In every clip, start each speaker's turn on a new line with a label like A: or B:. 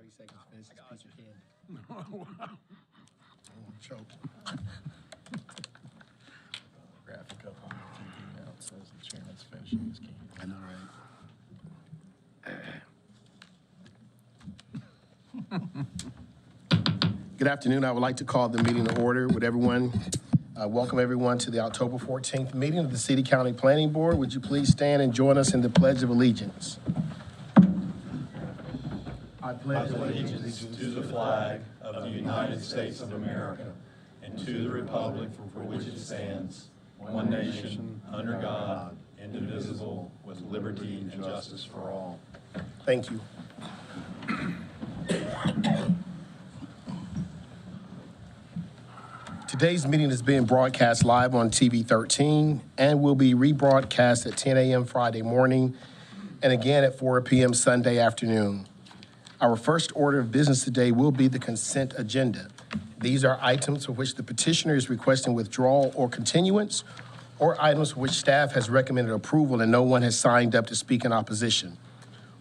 A: 30 seconds to finish this piece of candy.
B: Choke.
C: Graphic up on the TV now. It says the chairman's finishing his candy.
B: I know, right? Good afternoon. I would like to call the meeting to order. Would everyone, welcome everyone to the October 14th meeting of the City County Planning Board. Would you please stand and join us in the Pledge of Allegiance? I pledge
D: allegiance to the flag of the United States of America and to the republic for which it stands, one nation, under God, indivisible, with liberty and justice for all.
B: Thank you. Today's meeting is being broadcast live on TV 13 and will be rebroadcast at 10 a.m. Friday morning and again at 4 p.m. Sunday afternoon. Our first order of business today will be the consent agenda. These are items for which the petitioner is requesting withdrawal or continuance, or items for which staff has recommended approval and no one has signed up to speak in opposition.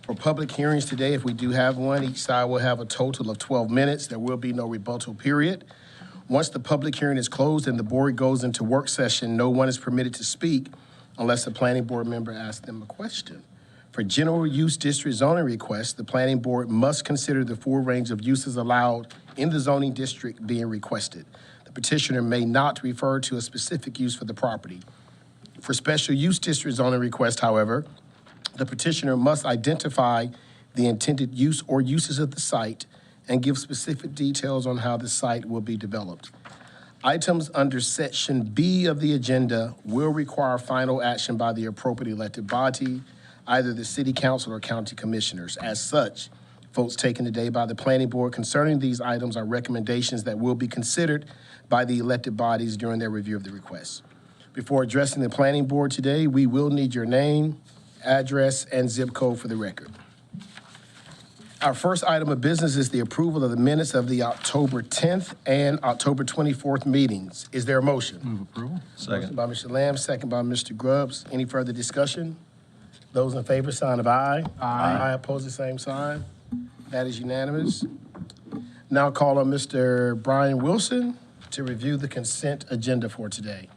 B: For public hearings today, if we do have one, each side will have a total of 12 minutes. There will be no rebuttal period. Once the public hearing is closed and the board goes into work session, no one is permitted to speak unless a planning board member asks them a question. For general use district zoning requests, the planning board must consider the full range of uses allowed in the zoning district being requested. The petitioner may not refer to a specific use for the property. For special use district zoning requests, however, the petitioner must identify the intended use or uses of the site and give specific details on how the site will be developed. Items under Section B of the agenda will require final action by the appropriate elected body, either the city council or county commissioners. As such, votes taken today by the planning board concerning these items are recommendations that will be considered by the elected bodies during their review of the request. Before addressing the planning board today, we will need your name, address, and zip code for the record. Our first item of business is the approval of the minutes of the October 10th and October 24th meetings. Is there a motion?
C: Move approval.
B: Motion by Mr. Lamb, second by Mr. Grubbs. Any further discussion? Those in favor, sign of aye. Aye. Oppose the same sign. That is unanimous. Now call on Mr. Brian Wilson to review the consent agenda for today.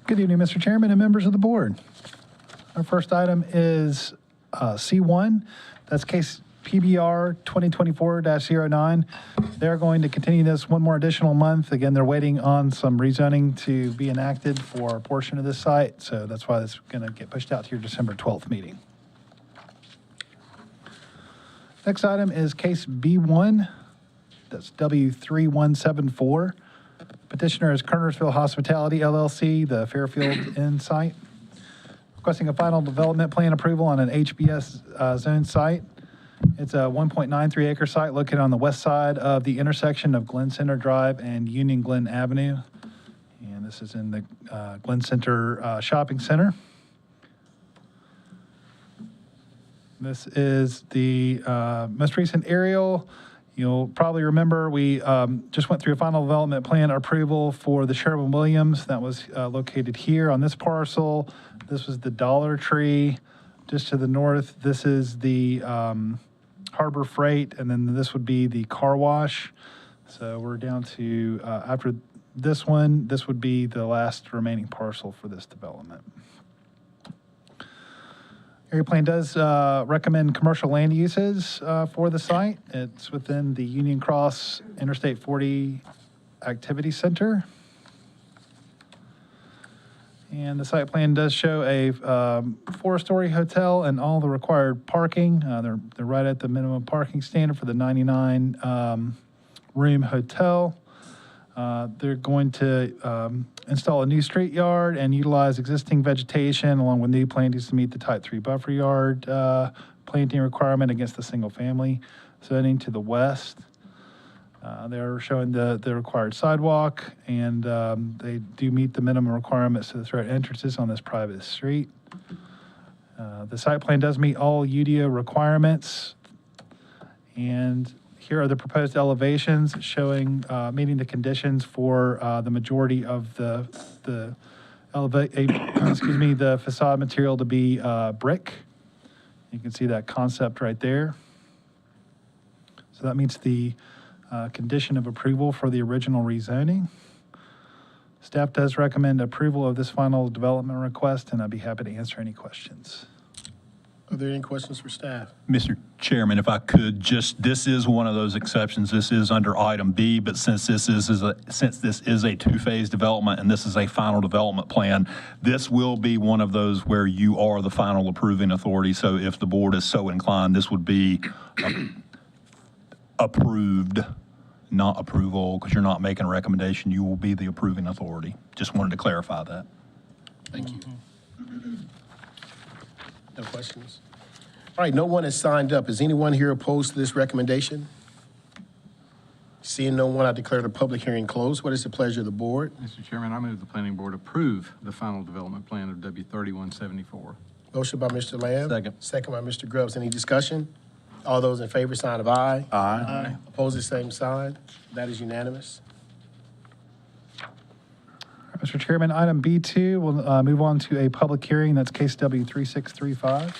E: Good evening, Mr. Chairman and members of the board. Our first item is C1. That's case PBR 2024-09. They're going to continue this one more additional month. Again, they're waiting on some rezoning to be enacted for a portion of this site, so that's why it's going to get pushed out to your December 12th meeting. Next item is case B1. That's W3174. Petitioner is Kernersville Hospitality, LLC, the Fairfield Inn site, requesting a final development plan approval on an HBS zone site. It's a 1.93 acre site located on the west side of the intersection of Glen Center Drive and Union Glen Avenue. And this is in the Glen Center Shopping Center. This is the most recent aerial. You'll probably remember we just went through a final development plan approval for the Sherwin-Williams. That was located here on this parcel. This was the Dollar Tree. Just to the north, this is the Harbor Freight, and then this would be the car wash. So we're down to, after this one, this would be the last remaining parcel for this development. Area plan does recommend commercial land uses for the site. It's within the Union Cross Interstate 40 Activity Center. And the site plan does show a 4-story hotel and all the required parking. They're right at the minimum parking standard for the 99 room hotel. They're going to install a new street yard and utilize existing vegetation along with new plantings to meet the type 3 buffer yard planting requirement against the single family zoning to the west. They're showing the required sidewalk, and they do meet the minimum requirements to the threat entrances on this private street. The site plan does meet all UDO requirements, and here are the proposed elevations showing meeting the conditions for the majority of the facade material to be brick. You can see that concept right there. So that meets the condition of approval for the original rezoning. Staff does recommend approval of this final development request, and I'd be happy to answer any questions.
B: Are there any questions for staff?
F: Mr. Chairman, if I could, this is one of those exceptions. This is under item B, but since this is a two-phase development and this is a final development plan, this will be one of those where you are the final approving authority. So if the board is so inclined, this would be approved, not approval, because you're not making a recommendation. You will be the approving authority. Just wanted to clarify that.
B: Thank you. No questions? All right, no one has signed up. Is anyone here opposed to this recommendation? Seeing no one, I declare the public hearing closed. What is the pleasure of the board?
G: Mr. Chairman, I move the planning board approve the final development plan of W3174.
B: Motion by Mr. Lamb.
C: Second.
B: Second by Mr. Grubbs. Any discussion? All those in favor, sign of aye.
C: Aye.
B: Opposed, the same sign. That is unanimous.
E: Mr. Chairman, item B2, we'll move on to a public hearing. That's case W3635.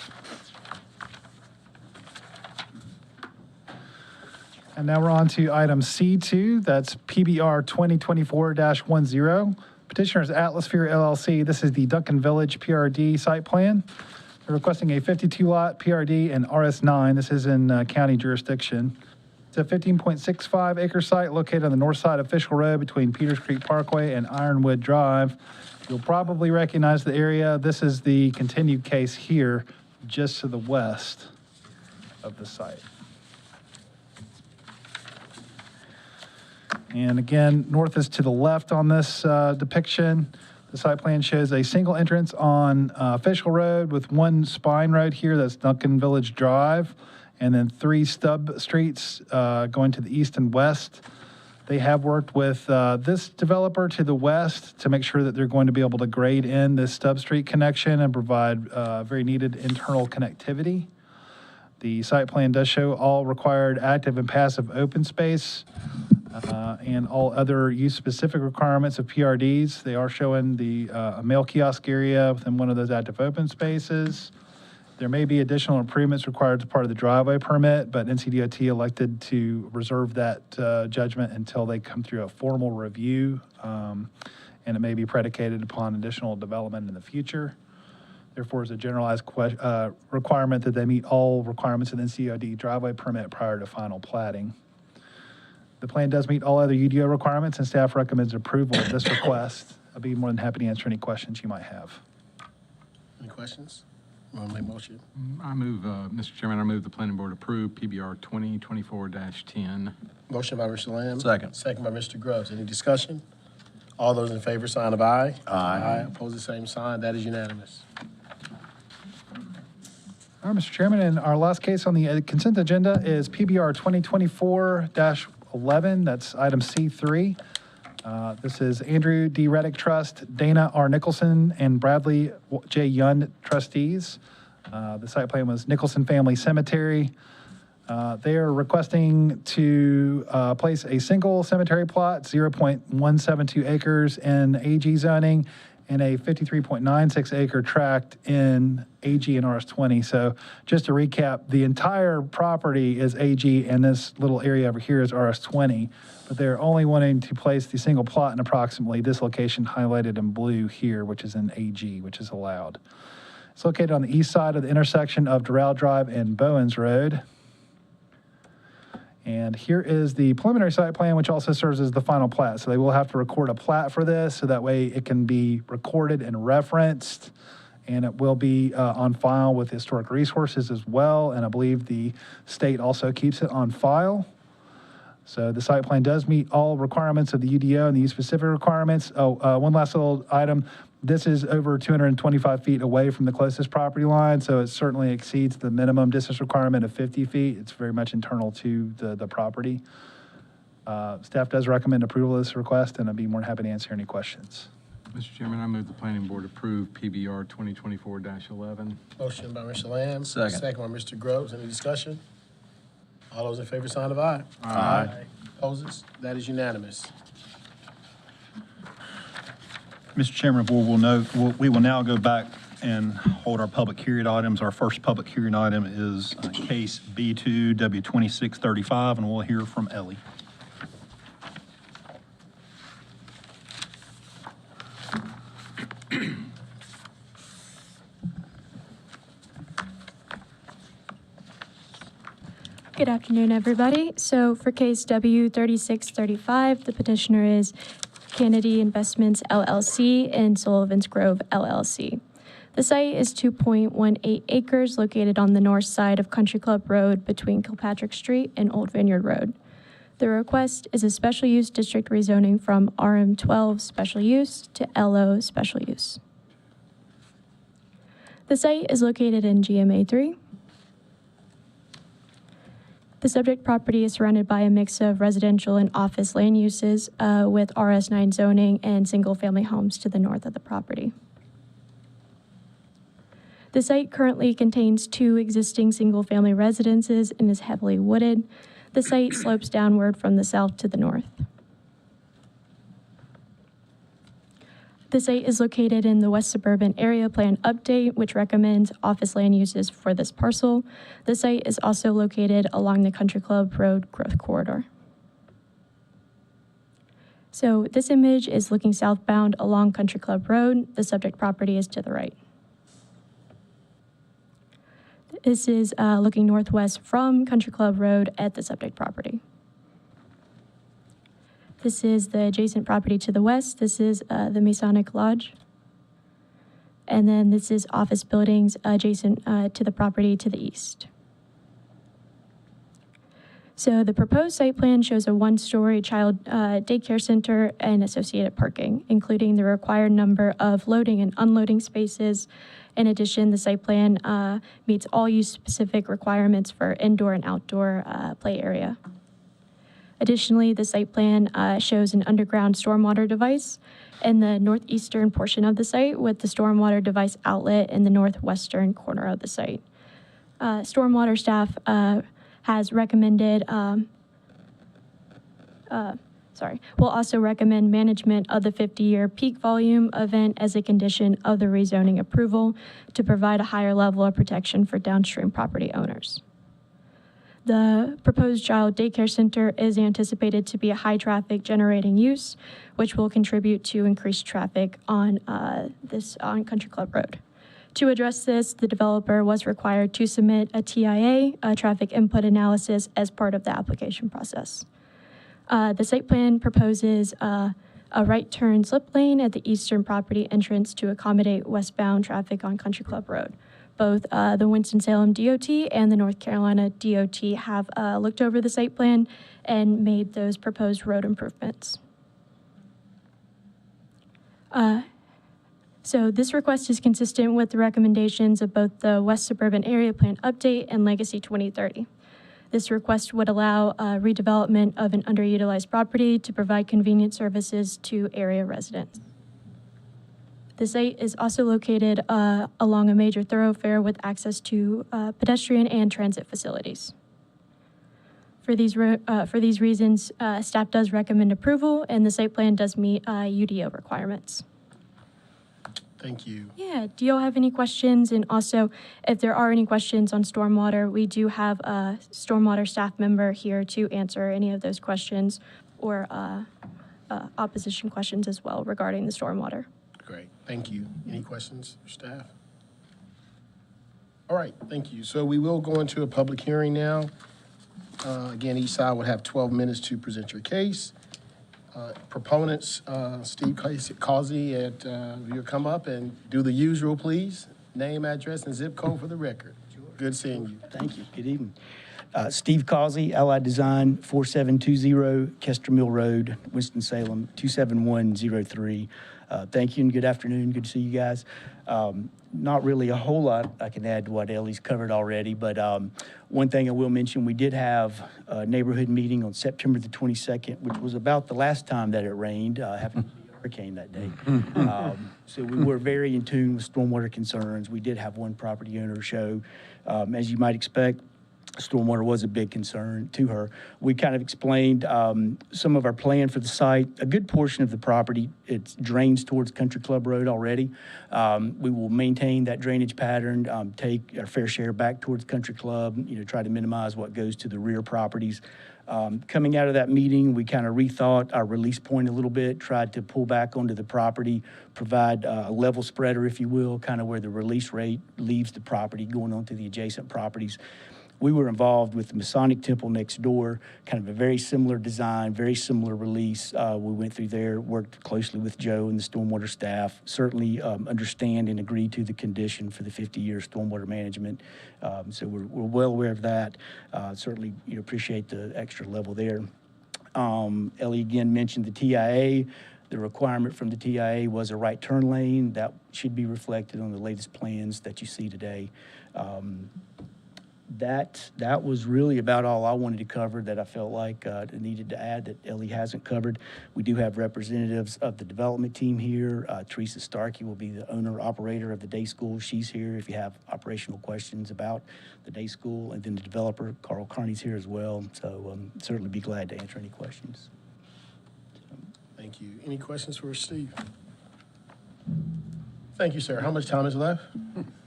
E: And now we're on to item C2. That's PBR 2024-10. Petitioner's Atlasphere LLC. This is the Duncan Village PRD site plan. They're requesting a 52-lot PRD and RS9. This is in county jurisdiction. It's a 15.65 acre site located on the north side of Fishel Road between Peters Creek Parkway and Ironwood Drive. You'll probably recognize the area. This is the continued case here, just to the west of the site. And again, north is to the left on this depiction. The site plan shows a single entrance on Fishel Road with one spine road here, that's Duncan Village Drive, and then 3 stub streets going to the east and west. They have worked with this developer to the west to make sure that they're going to be able to grade in this stub street connection and provide very needed internal connectivity. The site plan does show all required active and passive open space and all other use-specific requirements of PRDs. They are showing the a mail kiosk area within one of those active open spaces. There may be additional improvements required as part of the driveway permit, but NCDOT elected to reserve that judgment until they come through a formal review, and it may be predicated upon additional development in the future. Therefore, it's a generalized requirement that they meet all requirements of the NCDOT driveway permit prior to final plating. The plan does meet all other UDO requirements, and staff recommends approval of this request. I'll be more than happy to answer any questions you might have.
B: Any questions? Want to make a motion?
G: I move, Mr. Chairman, I move the planning board approve PBR 2024-10.
B: Motion by Mr. Lamb.
C: Second.
B: Second by Mr. Grubbs. Any discussion? All those in favor, sign of aye.
C: Aye.
B: Opposed, the same sign. That is unanimous.
E: All right, Mr. Chairman, and our last case on the consent agenda is PBR 2024-11. That's item C3. This is Andrew D. Reddick Trust, Dana R. Nicholson, and Bradley J. Yund trustees. The site plan was Nicholson Family Cemetery. They are requesting to place a single cemetery plot, 0.172 acres in AG zoning, and a 53.96 acre tract in AG and RS20. So just to recap, the entire property is AG, and this little area over here is RS20. But they're only wanting to place the single plot in approximately this location highlighted in blue here, which is in AG, which is allowed. It's located on the east side of the intersection of Doral Drive and Bowens Road. And here is the preliminary site plan, which also serves as the final plat. So they will have to record a plat for this, so that way it can be recorded and referenced. And it will be on file with Historic Resources as well. And I believe the state also keeps it on file. So the site plan does meet all requirements of the UDO and the use-specific requirements. One last little item. This is over 225 feet away from the closest property line, so it certainly exceeds the minimum distance requirement of 50 feet. It's very much internal to the property. Staff does recommend approval of this request, and I'd be more than happy to answer any questions.
G: Mr. Chairman, I move the planning board approve PBR 2024-11.
B: Motion by Mr. Lamb.
C: Second.
B: Second by Mr. Groves. Any discussion? All those in favor, sign of aye.
C: Aye.
B: Opposes? That is unanimous.
F: Mr. Chairman, we will now go back and hold our public hearing items. Our first public hearing item is case B2 W2635, and we'll hear from Ellie.
H: Good afternoon, everybody. So for case W3635, the petitioner is Kennedy Investments LLC and Sullivan's Grove LLC. The site is 2.18 acres located on the north side of Country Club Road between Kilpatrick Street and Old Vineyard Road. The request is a special use district rezoning from RM12 special use to LO special use. The site is located in GMA3. The subject property is surrounded by a mix of residential and office land uses with RS9 zoning and single-family homes to the north of the property. The site currently contains 2 existing single-family residences and is heavily wooded. The site slopes downward from the south to the north. The site is located in the West Suburban Area Plan Update, which recommends office land uses for this parcel. The site is also located along the Country Club Road Growth Corridor. So this image is looking southbound along Country Club Road. The subject property is to the right. This is looking northwest from Country Club Road at the subject property. This is the adjacent property to the west. This is the Masonic Lodge. And then this is office buildings adjacent to the property to the east. So the proposed site plan shows a 1-story child daycare center and associated parking, including the required number of loading and unloading spaces. In addition, the site plan meets all use-specific requirements for indoor and outdoor play area. Additionally, the site plan shows an underground stormwater device in the northeastern portion of the site with the stormwater device outlet in the northwestern corner of the site. Stormwater staff has recommended, will also recommend management of the 50-year peak volume event as a condition of the rezoning approval to provide a higher level of protection for downstream property owners. The proposed child daycare center is anticipated to be a high-traffic generating use, which will contribute to increased traffic on Country Club Road. To address this, the developer was required to submit a TIA, a traffic input analysis, as part of the application process. The site plan proposes a right turn slip lane at the eastern property entrance to accommodate westbound traffic on Country Club Road. Both the Winston-Salem DOT and the North Carolina DOT have looked over the site plan and made those proposed road improvements. So this request is consistent with the recommendations of both the West Suburban Area Plan Update and Legacy 2030. This request would allow redevelopment of an underutilized property to provide convenient services to area residents. The site is also located along a major thoroughfare with access to pedestrian and transit facilities. For these reasons, staff does recommend approval, and the site plan does meet UDO requirements.
B: Thank you.
H: Yeah, do y'all have any questions? And also, if there are any questions on stormwater, we do have a stormwater staff member here to answer any of those questions or opposition questions as well regarding the stormwater.
B: Great, thank you. Any questions for staff? All right, thank you. So we will go into a public hearing now. Again, each side will have 12 minutes to present your case. Proponents, Steve Causey, you'll come up and do the usual, please. Name, address, and zip code for the record. Good seeing you.
A: Thank you. Good evening. Steve Causey, Allied Design, 4720 Kester Mill Road, Winston-Salem, 27103. Thank you and good afternoon. Good to see you guys. Not really a whole lot I can add to what Ellie's covered already, but one thing I will mention, we did have a neighborhood meeting on September the 22nd, which was about the last time that it rained, happened to be a hurricane that day. So we were very in tune with stormwater concerns. We did have one property owner show, as you might expect, stormwater was a big concern to her. We kind of explained some of our plan for the site. A good portion of the property, it drains towards Country Club Road already. We will maintain that drainage pattern, take our fair share back towards Country Club, try to minimize what goes to the rear properties. Coming out of that meeting, we kind of rethought our release point a little bit, tried to pull back onto the property, provide a level spreader, if you will, kind of where the release rate leaves the property going onto the adjacent properties. We were involved with the Masonic Temple next door, kind of a very similar design, very similar release. We went through there, worked closely with Joe and the stormwater staff, certainly understand and agree to the condition for the 50-year stormwater management. So we're well aware of that. Certainly appreciate the extra level there. Ellie again mentioned the TIA. The requirement from the TIA was a right turn lane. That should be reflected on the latest plans that you see today. That was really about all I wanted to cover that I felt like needed to add that Ellie hasn't covered. We do have representatives of the development team here. Teresa Starkey will be the owner-operator of the day school. She's here if you have operational questions about the day school. And then the developer, Carl Carney's here as well. So certainly be glad to answer any questions.
B: Thank you. Any questions for Steve? Thank you, sir. How much time is left?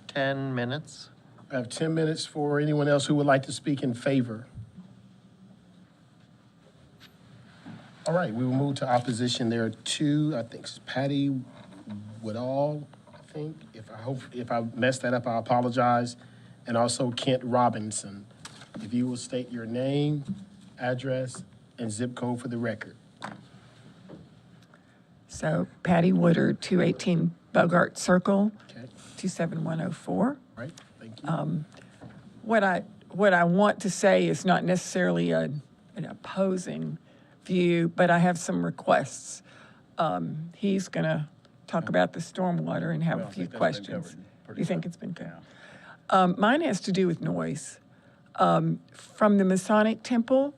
I: 10 minutes.
B: I have 10 minutes for anyone else who would like to speak in favor. All right, we will move to opposition. There are two, I think it's Patty Woodall, I think. If I messed that up, I apologize. And also Kent Robinson. If you will state your name, address, and zip code for the record.
J: So Patty Woodard, 218 Bogart Circle,
B: Okay,
J: 27104.
B: right, thank you.
J: What I want to say is not necessarily an opposing view, but I have some requests. He's going to talk about the stormwater and have a few questions. You think it's been covered? Mine has to do with noise. From the Masonic Temple,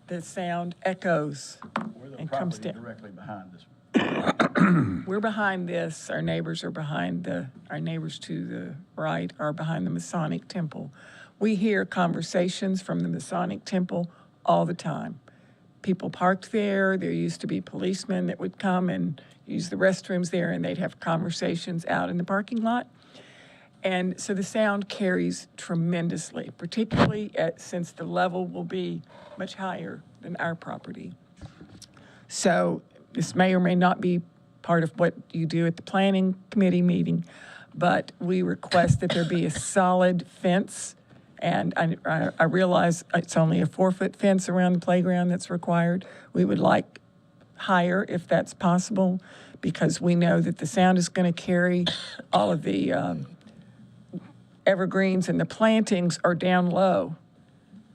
J: the sound echoes and comes down.
C: Directly behind this.
J: We're behind this. Our neighbors are our neighbors to the right are behind the Masonic Temple. We hear conversations from the Masonic Temple all the time. People parked there. There used to be policemen that would come and use the restrooms there, and they'd have conversations out in the parking lot. And so the sound carries tremendously, particularly since the level will be much higher than our property. So this may or may not be part of what you do at the planning committee meeting, but we request that there be a solid fence. And I realize it's only a 4-foot fence around the playground that's required. We would like higher if that's possible, because we know that the sound is going to carry. All of the evergreens and the plantings are down low.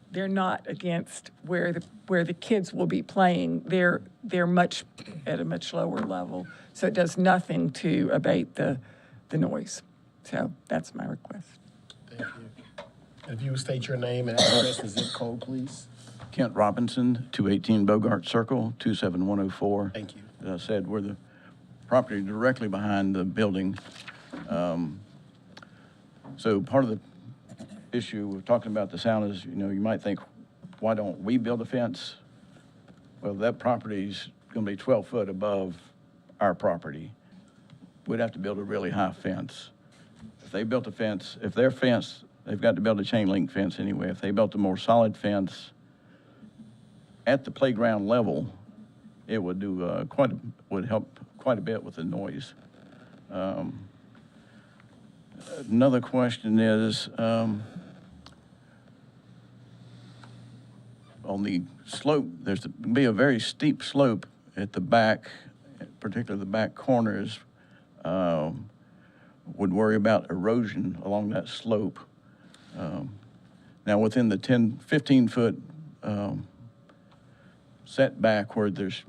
J: They're not against where the kids will be playing. They're at a much lower level, so it does nothing to abate the noise. So that's my request.
B: Thank you. If you would state your name and address and zip code, please.
K: Kent Robinson, 218 Bogart Circle, 27104.
B: Thank you.
K: As I said, we're the property directly behind the building. So part of the issue we're talking about the sound is, you might think, why don't we build a fence? Well, that property's going to be 12 foot above our property. We'd have to build a really high fence. If they built a fence, if their fence, they've got to build a chain link fence anyway. If they built a more solid fence at the playground level, it would do would help quite a bit with the noise. Another question is, on the slope, there's to be a very steep slope at the back, particularly the back corners. Would worry about erosion along that slope. Now within the 15-foot setback where there's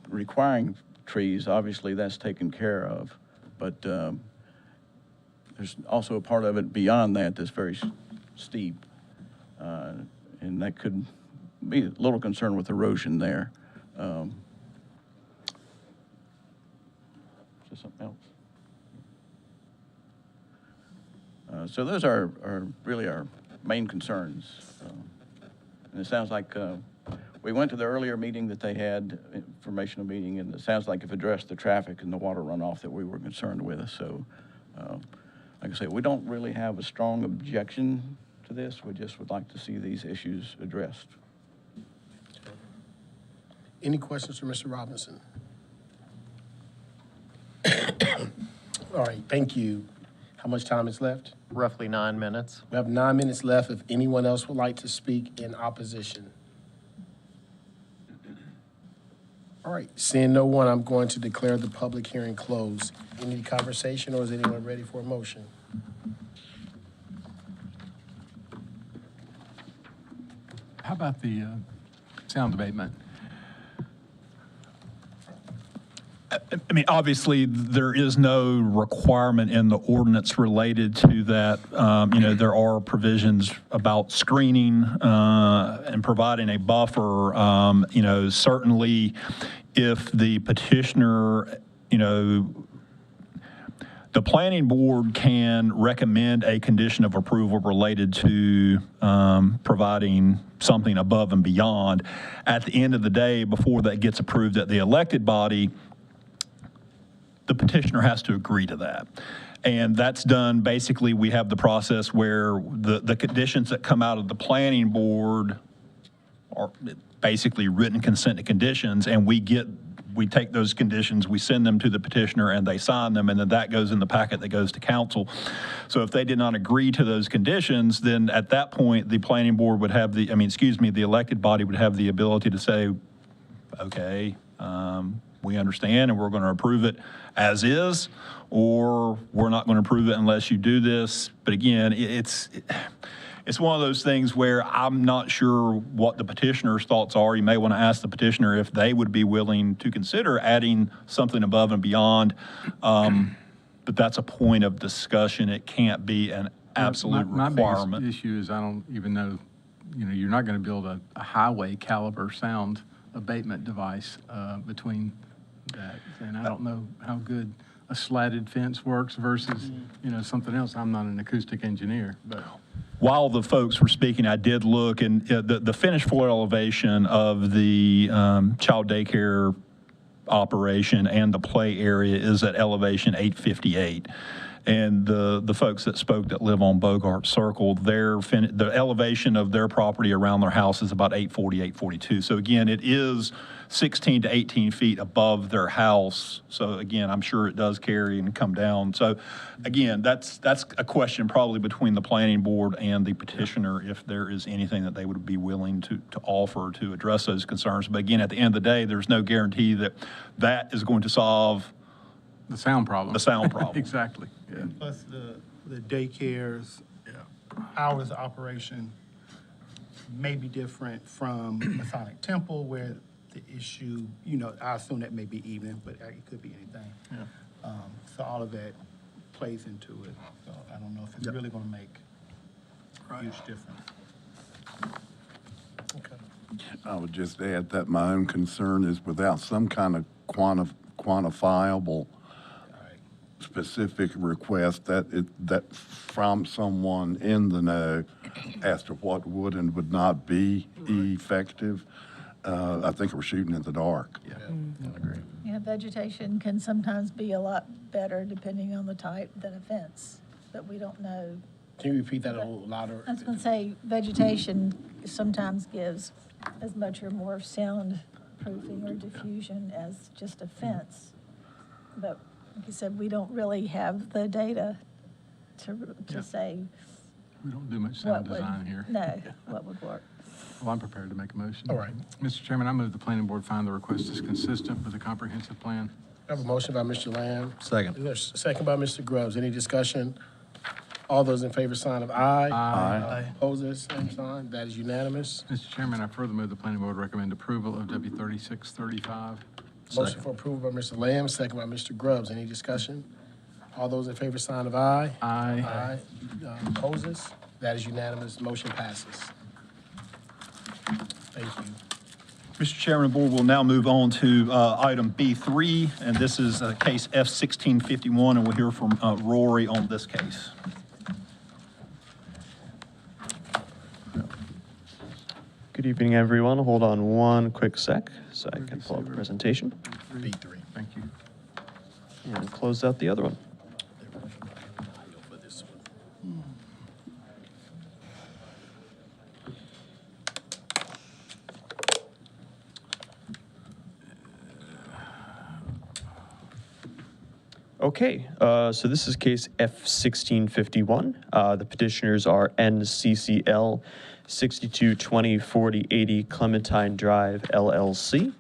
K: requiring trees, obviously that's taken care of, but there's also a part of it beyond that that's very steep, and that could be a little concern with erosion there. Is there something else? So those are really our main concerns. And it sounds like we went to the earlier meeting that they had, informational meeting, and it sounds like it addressed the traffic and the water runoff that we were concerned with. So, like I say, we don't really have a strong objection to this. We just would like to see these issues addressed.
B: Any questions for Mr. Robinson? All right, thank you. How much time is left?
I: Roughly 9 minutes.
B: We have 9 minutes left. If anyone else would like to speak in opposition. All right, seeing no one, I'm going to declare the public hearing closed. Any conversation, or is anyone ready for a motion?
G: How about the sound abatement?
F: I mean, obviously, there is no requirement in the ordinance related to that. There are provisions about screening and providing a buffer. Certainly, if the petitioner, the planning board can recommend a condition of approval related to providing something above and beyond. At the end of the day, before that gets approved at the elected body, the petitioner has to agree to that. And that's done, basically, we have the process where the conditions that come out of the planning board are basically written consent to conditions, and we take those conditions, we send them to the petitioner, and they sign them, and then that goes in the packet that goes to council. So if they did not agree to those conditions, then at that point, the planning board would have the elected body would have the ability to say, okay, we understand, and we're going to approve it as is, or we're not going to approve it unless you do this. But again, it's one of those things where I'm not sure what the petitioner's thoughts are. You may want to ask the petitioner if they would be willing to consider adding something above and beyond. But that's a point of discussion. It can't be an absolute requirement.
G: My biggest issue is I don't even know, you're not going to build a highway caliber sound abatement device between that. And I don't know how good a slatted fence works versus, something else. I'm not an acoustic engineer, but.
F: While the folks were speaking, I did look, and the finished floor elevation of the child daycare operation and the play area is at elevation 858. And the folks that spoke that live on Bogart Circle, the elevation of their property around their house is about 840, 842. So again, it is 16 to 18 feet above their house. So again, I'm sure it does carry and come down. So again, that's a question probably between the planning board and the petitioner if there is anything that they would be willing to offer to address those concerns. But again, at the end of the day, there's no guarantee that that is going to solve
G: the sound problem. Exactly. Yeah.
L: Plus the daycare's hours of operation may be different from Masonic Temple, where the issue, I assume that may be evening, but it could be anything. Yeah. So all of that plays into it. So I don't know if it's really going to make a huge difference.
B: Okay.
M: I would just add that my own concern is without some kind of quantifiable specific request that from someone in the know as to what would and would not be effective, I think we're shooting in the dark.
G: Yeah, I agree.
N: Yeah, vegetation can sometimes be a lot better depending on the type than a fence, but we don't know.
B: Can you repeat that a little louder?
N: I was going to say vegetation sometimes gives as much or more soundproofing or diffusion as just a fence. But like you said, we don't really have the data to say.
G: We don't do much sound design here.
N: No, what would work.
G: Well, I'm prepared to make a motion.
B: All right.
G: Mr. Chairman, I move the planning board find the request is consistent with the comprehensive plan.
B: I have a motion by Mr. Lamb.
C: Second.
B: There's a second by Mr. Grubbs. Any discussion? All those in favor, sign of aye.
C: Aye.
B: Opposers, same sign. That is unanimous.
G: Mr. Chairman, I further move the planning board recommend approval of W 3635.
B: Motion for approval by Mr. Lamb, second by Mr. Grubbs. Any discussion? All those in favor, sign of aye.
G: Aye.
B: Opposers? That is unanimous. Motion passes. Thank you.
F: Mr. Chairman, the board will now move on to item B3, and this is case F1651, and we'll hear from Rory on this case.
O: evening, everyone. Hold on one quick sec so I can pull up the presentation
B: B3.
G: Thank you.
O: and close out the other one. Okay, so this is case F1651. The petitioners are NCCL 62204080 Clementine Drive LLC.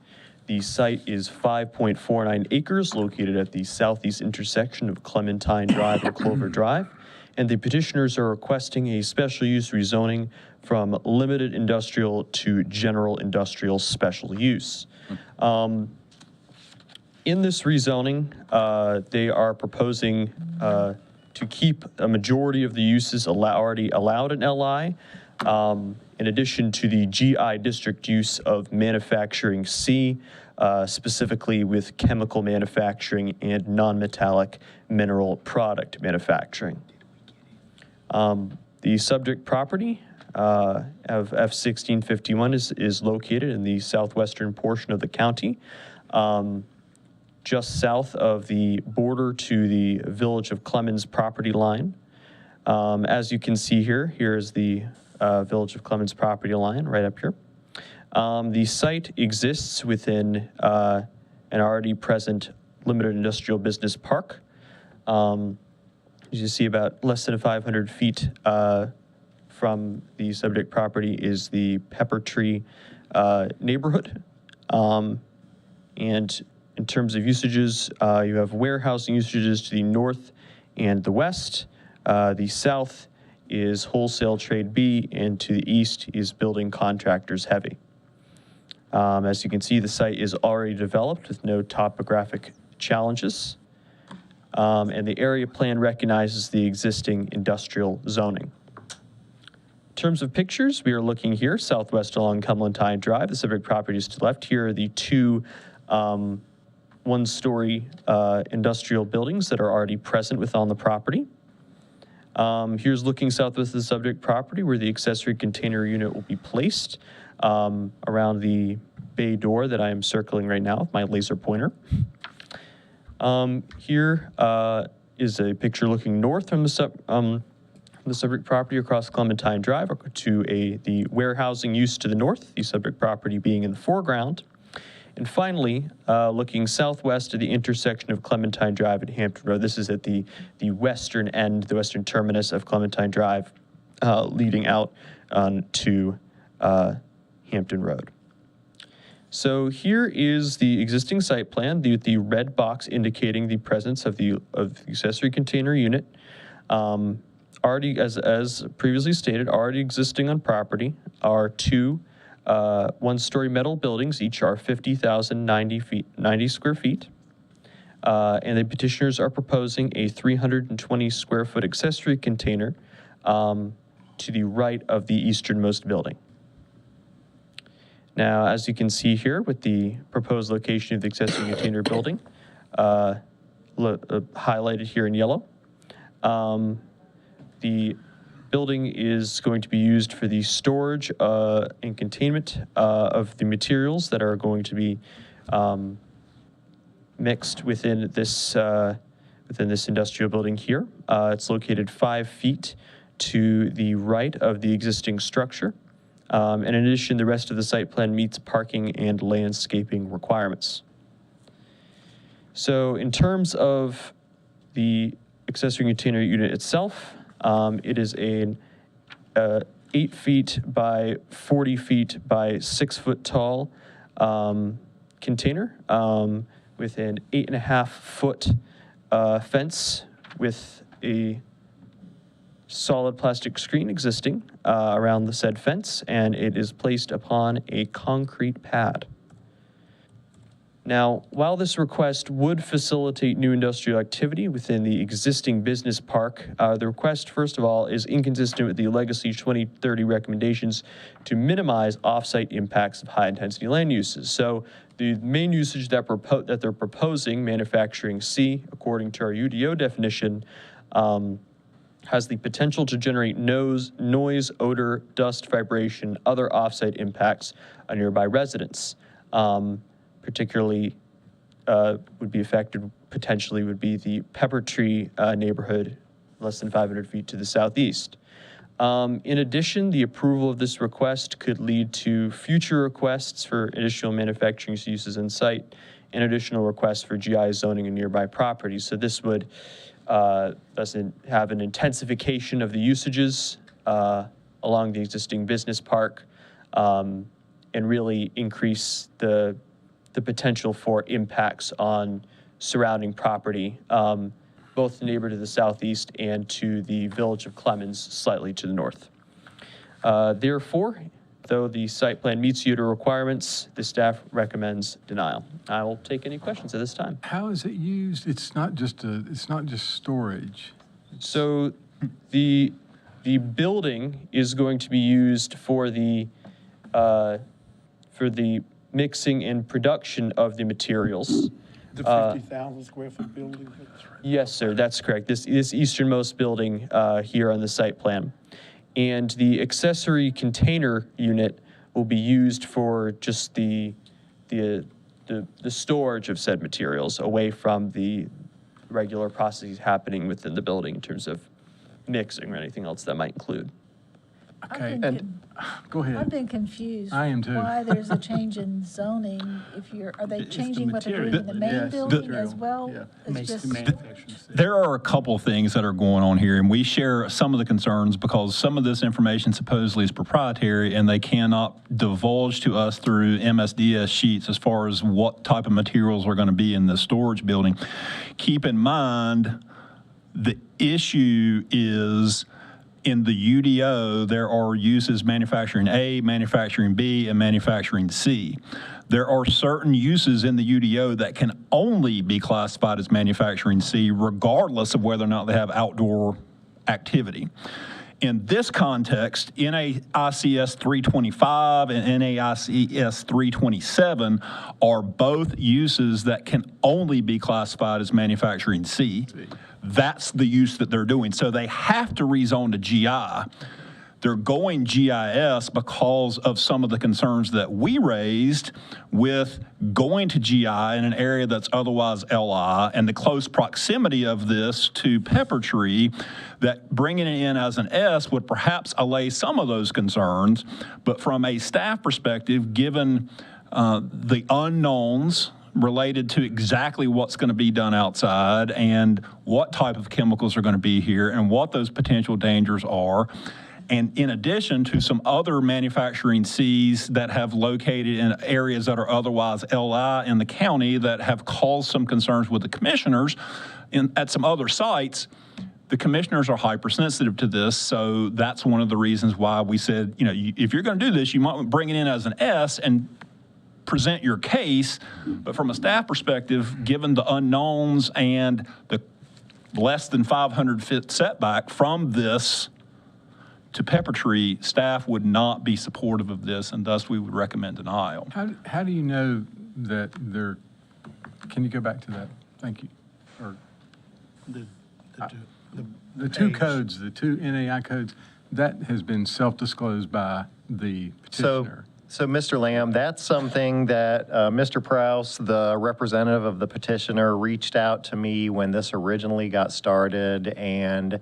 O: The site is 5.49 acres located at the southeast intersection of Clementine Drive and Clover Drive. And the petitioners are requesting a special use rezoning from limited industrial to general industrial special use. In this rezoning, they are proposing to keep a majority of the uses already allowed in LI, in addition to the GI district use of manufacturing C, specifically with chemical manufacturing and non-metallic mineral product manufacturing. The subject property of F1651 is located in the southwestern portion of the county, just south of the border to the Village of Clemens property line. As you can see here, here's the Village of Clemens property line right up here. The site exists within an already present limited industrial business park. As you see, about less than 500 feet from the subject property is the Pepper Tree neighborhood. And in terms of usages, you have warehousing usages to the north and the west. The south is wholesale trade B, and to the east is building contractors heavy. As you can see, the site is already developed with no topographic challenges. And the area plan recognizes the existing industrial zoning. In terms of pictures, we are looking here southwest along Clementine Drive. The subject property is to the left. Here are the two one-story industrial buildings that are already present within the property. Here's looking southwest of the subject property where the accessory container unit will be placed around the bay door that I am circling right now with my laser pointer. Here is a picture looking north from the subject property across Clementine Drive to the warehousing use to the north, the subject property being in the foreground. And finally, looking southwest to the intersection of Clementine Drive and Hampton Road. This is at the western end, the western terminus of Clementine Drive, leading out to Hampton Road. So here is the existing site plan, the red box indicating the presence of the accessory container unit. Already, as previously stated, already existing on property are two one-story metal buildings. Each are 50,090 square feet. And the petitioners are proposing a 320 square foot accessory container to the right of the easternmost building. Now, as you can see here with the proposed location of the accessory container building, highlighted here in yellow, the building is going to be used for the storage and containment of the materials that are going to be mixed within this industrial building here. It's located 5 feet to the right of the existing structure. And in addition, the rest of the site plan meets parking and landscaping requirements. So in terms of the accessory container unit itself, it is an 8 feet by 40 feet by 6 foot tall container with an 8.5 foot fence with a solid plastic screen existing around the said fence, and it is placed upon a concrete pad. Now, while this request would facilitate new industrial activity within the existing business park, the request, first of all, is inconsistent with the Legacy 2030 recommendations to minimize off-site impacts of high-intensity land uses. So the main usage that they're proposing, manufacturing C, according to our UDO definition, has the potential to generate noise, odor, dust, vibration, other off-site impacts on nearby residents. Particularly would be affected potentially would be the Pepper Tree neighborhood, less than 500 feet to the southeast. In addition, the approval of this request could lead to future requests for additional manufacturing uses in site and additional requests for GI zoning in nearby properties. So this would thus have an intensification of the usages along the existing business park and really increase the potential for impacts on surrounding property, both the neighbor to the southeast and to the village of Clemens slightly to the north. Therefore, though the site plan meets UDO requirements, the staff recommends denial. I will take any questions at this time.
G: How is it used? It's not just storage.
O: So the building is going to be used for the mixing and production of the materials.
L: The 50,000 square foot building?
O: Yes, sir, that's correct. This easternmost building here on the site plan. And the accessory container unit will be used for just the storage of said materials away from the regular processes happening within the building in terms of mixing or anything else that might include.
G: Okay,
N: Go ahead. I've been confused.
G: I am too.
N: Why there's a change in zoning are they changing what they're doing in the main building as well? It's just,
F: There are a couple of things that are going on here, and we share some of the concerns because some of this information supposedly is proprietary and they cannot divulge to us through MSDS sheets as far as what type of materials are going to be in the storage building. Keep in mind, the issue is in the UDO, there are uses manufacturing A, manufacturing B, and manufacturing C. There are certain uses in the UDO that can only be classified as manufacturing C, regardless of whether or not they have outdoor activity. In this context, NAICS 325 and NAICS 327 are both uses that can only be classified as manufacturing C. That's the use that they're doing. So they have to rezone to GI. They're going GIS because of some of the concerns that we raised with going to GI in an area that's otherwise LI and the close proximity of this to Pepper Tree, that bringing it in as an S would perhaps allay some of those concerns. But from a staff perspective, given the unknowns related to exactly what's going to be done outside and what type of chemicals are going to be here and what those potential dangers are, and in addition to some other manufacturing Cs that have located in areas that are otherwise LI in the county that have caused some concerns with the commissioners at some other sites, the commissioners are hypersensitive to this. So that's one of the reasons why we said, if you're going to do this, you might bring it in as an S and present your case. But from a staff perspective, given the unknowns and the less than 500-foot setback from this to Pepper Tree, staff would not be supportive of this, and thus we would recommend denial.
G: How do you know that they're, can you go back to that? Thank you. Or the two codes, the two NAI codes, that has been self-disclosed by the petitioner.
I: So Mr. Lamb, that's something that Mr. Prouse, the representative of the petitioner, reached out to me when this originally got started, and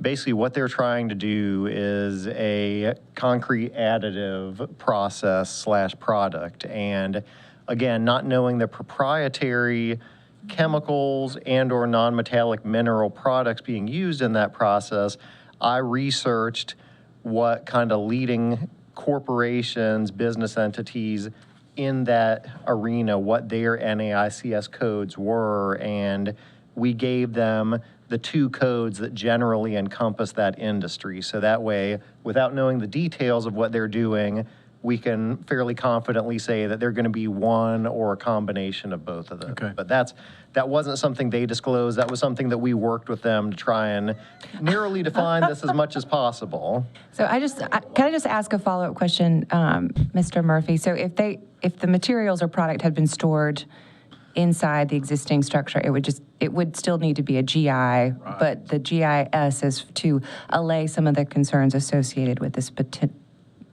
I: basically what they're trying to do is a concrete additive process / product. And again, not knowing the proprietary chemicals and or non-metallic mineral products being used in that process, I researched what kind of leading corporations, business entities in that arena, what their NAICS codes were, and we gave them the two codes that generally encompass that industry. So that way, without knowing the details of what they're doing, we can fairly confidently say that they're going to be one or a combination of both of them.
G: Okay.
I: But that wasn't something they disclosed. That was something that we worked with them to try and narrowly define this as much as possible.
P: So can I just ask a follow-up question, Mr. Murphy? So if the materials or product had been stored inside the existing structure. It would still need to be a GI, but the GIS is to allay some of the concerns associated with this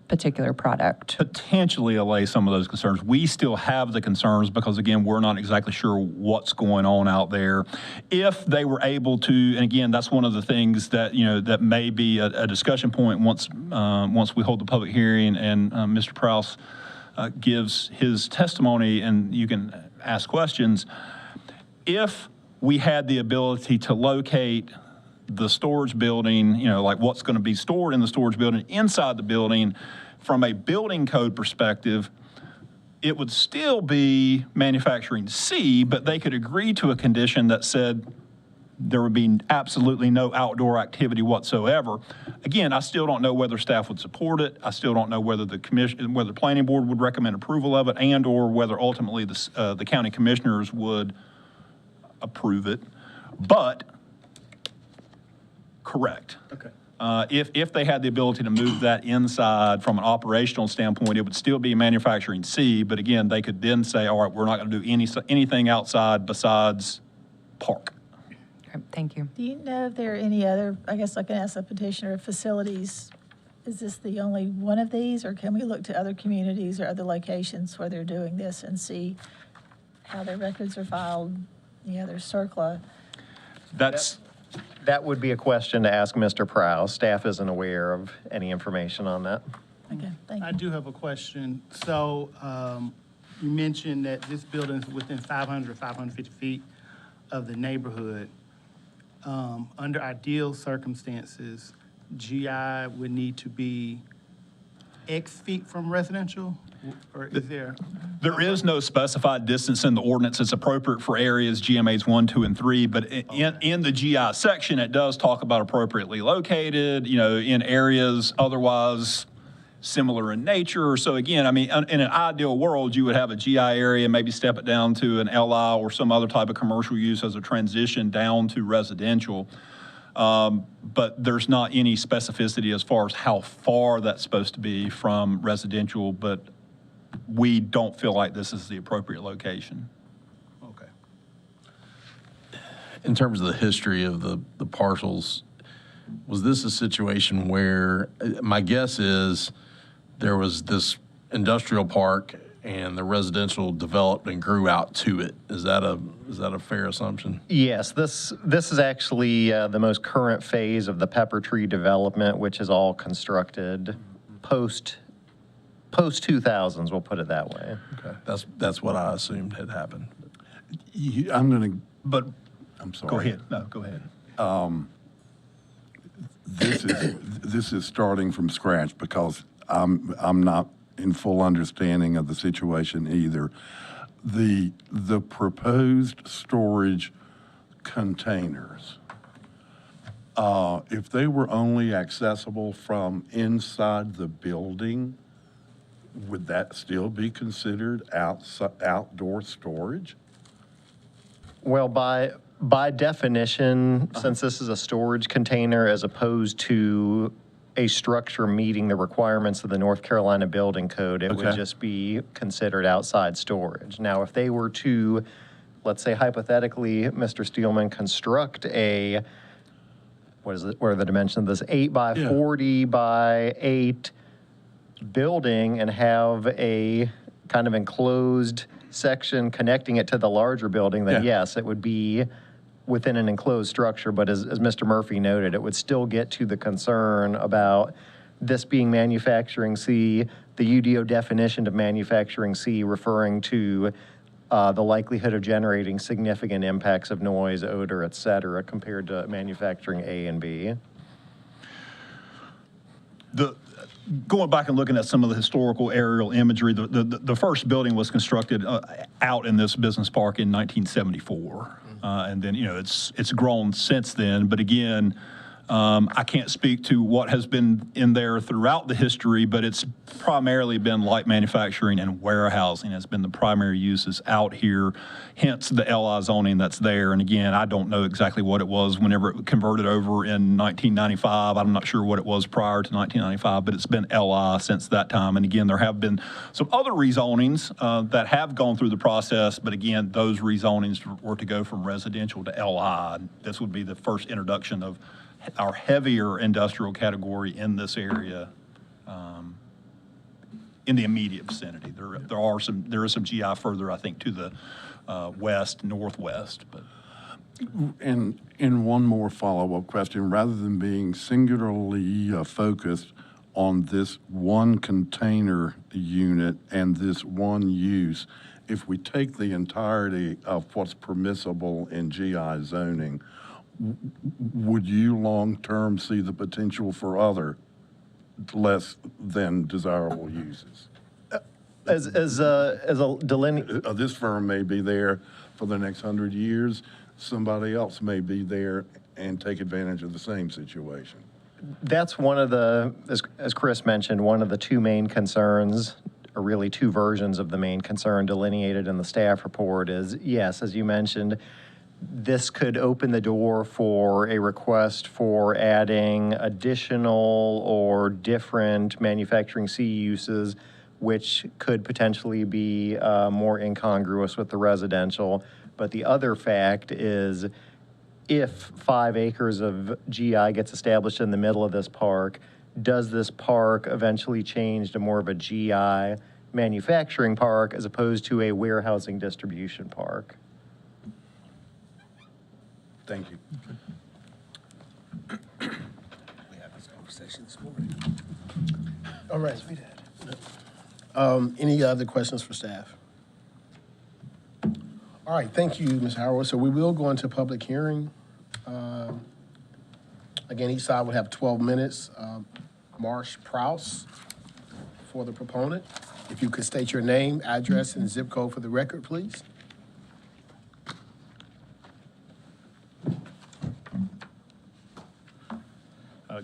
P: particular product.
F: Potentially allay some of those concerns. We still have the concerns because, again, we're not exactly sure what's going on out there. If they were able to, and again, that's one of the things that, that may be a discussion point once we hold the public hearing and Mr. Prowse gives his testimony and you can ask questions. If we had the ability to locate the storage building, like what's going to be stored in the storage building inside the building, from a building code perspective, it would still be manufacturing C, but they could agree to a condition that said there would be absolutely no outdoor activity whatsoever. Again, I still don't know whether staff would support it. I still don't know whether the planning board would recommend approval of it, and or whether ultimately the county commissioners would approve it. But correct.
K: Okay.
F: If they had the ability to move that inside from an operational standpoint, it would still be manufacturing C, but again, they could then say, all right, we're not going to do anything outside besides park.
P: Okay, thank you.
N: Do you know if there are any other, I guess I can ask the petitioner, facilities? Is this the only one of these, or can we look to other communities or other locations where they're doing this and see how their records are filed? There's CERCLA.
I: That would be a question to ask Mr. Prowse. Staff isn't aware of any information on that.
N: Okay, thank you.
L: I do have a question. So you mentioned that this building is within 500 or 550 feet of the neighborhood. Under ideal circumstances, GI would need to be X feet from residential? Or is there?
F: There is no specified distance in the ordinance. It's appropriate for areas GMAs 1, 2, and 3, but in the GI section, it does talk about appropriately located, in areas otherwise similar in nature. So again, in an ideal world, you would have a GI area, maybe step it down to an LI or some other type of commercial use as a transition down to residential. But there's not any specificity as far as how far that's supposed to be from residential, but we don't feel like this is the appropriate location.
L: Okay.
C: In terms of the history of the parcels, was this a situation where, my guess is there was this industrial park and the residential developed and grew out to it? Is that a fair assumption?
I: Yes, this is actually the most current phase of the Pepper Tree development, which is all constructed post 2000s, we'll put it that way.
C: Okay, that's what I assumed had happened.
M: I'm sorry.
F: Go ahead. No, go ahead.
M: This is starting from scratch because I'm not in full understanding of the situation either. The proposed storage containers, if they were only accessible from inside the building, would that still be considered outdoor storage?
I: Well, by definition, since this is a storage container as opposed to a structure meeting the requirements of the North Carolina Building Code, it would just be considered outside storage. Now, if they were to, let's say hypothetically, Mr. Steelman, construct a, what are the dimensions of this, 8 by 40 by 8 building and have a kind of enclosed section connecting it to the larger building, then yes, it would be within an enclosed structure. But as Mr. Murphy noted, it would still get to the concern about this being manufacturing C, the UDO definition of manufacturing C referring to the likelihood of generating significant impacts of noise, odor, et cetera, compared to manufacturing A and B.
F: Going back and looking at some of the historical aerial imagery, the first building was constructed out in this business park in 1974. And then, it's grown since then. But again, I can't speak to what has been in there throughout the history, but it's primarily been light manufacturing and warehousing has been the primary uses out here, hence the LI zoning that's there. And again, I don't know exactly what it was whenever it converted over in 1995. I'm not sure what it was prior to 1995, but it's been LI since that time. And again, there have been some other rezonings that have gone through the process, but again, those rezonings were to go from residential to LI. This would be the first introduction of our heavier industrial category in this area, in the immediate vicinity. There is some GI further, I think, to the west, northwest. But
M: And one more follow-up question, rather than being singularly focused on this one container unit and this one use, if we take the entirety of what's permissible in GI zoning, would you long-term see the potential for other less than desirable uses?
I: As a delineate.
M: This firm may be there for the next 100 years. Somebody else may be there and take advantage of the same situation.
I: That's one of the, as Chris mentioned, one of the two main concerns, or really two versions of the main concern delineated in the staff report is, yes, as you mentioned, this could open the door for a request for adding additional or different manufacturing C uses, which could potentially be more incongruous with the residential. But the other fact is, if 5 acres of GI gets established in the middle of this park, does this park eventually change to more of a GI manufacturing park as opposed to a warehousing distribution park?
M: Thank you.
B: We had this conversation this morning. All right. Any other questions for staff? All right, thank you, Ms. Howard. So we will go into public hearing. Again, each side will have 12 minutes. Marsh Prowse for the proponent. If you could state your name, address, and zip code for the record, please.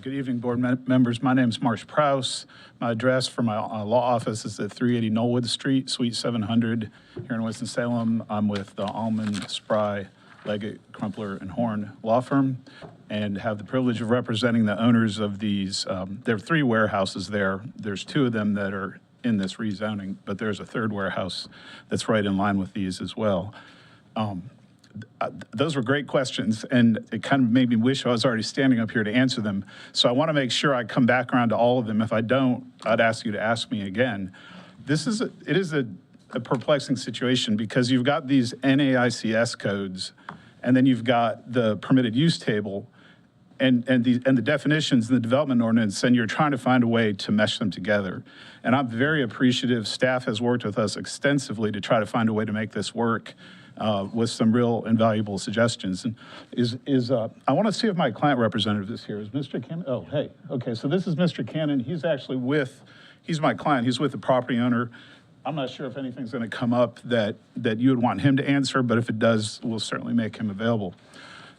E: Good evening, board members. My name is Marsh Prowse. My address for my law office is at 380 Knollwood Street, Suite 700, here in Winston-Salem. I'm with the Allman, Spry, Leggett, Crumpler, and Horn law firm, and have the privilege of representing the owners of these. There are 3 warehouses there. There's 2 of them that are in this rezoning, but there's a 3rd warehouse that's right in line with these as well. Those were great questions, and it kind of made me wish I was already standing up here to answer them. So I want to make sure I come back around to all of them. If I don't, I'd ask you to ask me again. It is a perplexing situation because you've got these NAICS codes, and then you've got the permitted use table, and the definitions in the development ordinance, and you're trying to find a way to mesh them together. And I'm very appreciative. Staff has worked with us extensively to try to find a way to make this work. With some real invaluable suggestions. And I want to see if my client representative is here. Is Mr. Cannon? Oh, hey. Okay, so this is Mr. Cannon. He's actually he's my client. He's with the property owner. I'm not sure if anything's going to come up that you would want him to answer, but if it does, we'll certainly make him available.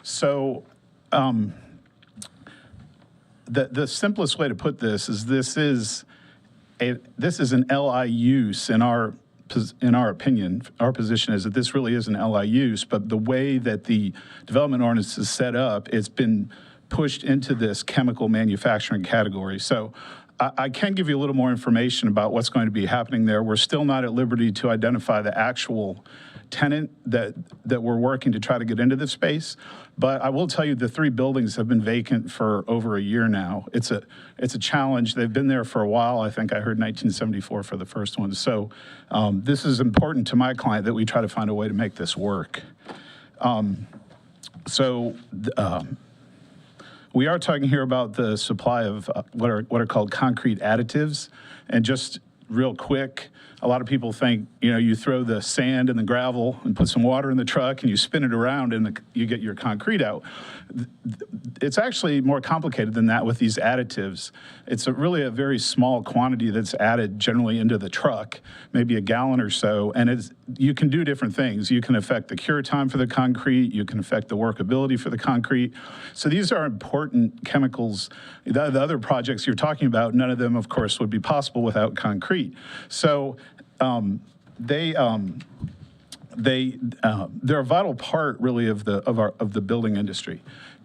E: So the simplest way to put this is this is an LI use in our opinion. Our position is that this really is an LI use, but the way that the development ordinance is set up, it's been pushed into this chemical manufacturing category. So I can give you a little more information about what's going to be happening there. We're still not at liberty to identify the actual tenant that we're working to try to get into this space. But I will tell you the 3 buildings have been vacant for over a year now. It's a challenge. They've been there for a while. I think I heard 1974 for the first one. So this is important to my client that we try to find a way to make this work. We are talking here about the supply of what are called concrete additives. And just
Q: real quick. A lot of people think, you throw the sand and the gravel and put some water in the truck and you spin it around and you get your concrete out. It's actually more complicated than that with these additives. It's really a very small quantity that's added generally into the truck, maybe a gallon or so, and you can do different things. You can affect the cure time for the concrete, you can affect the workability for the concrete. So these are important chemicals. The other projects you're talking about, none of them, of course, would be possible without concrete. So they're a vital part, really, of the building industry.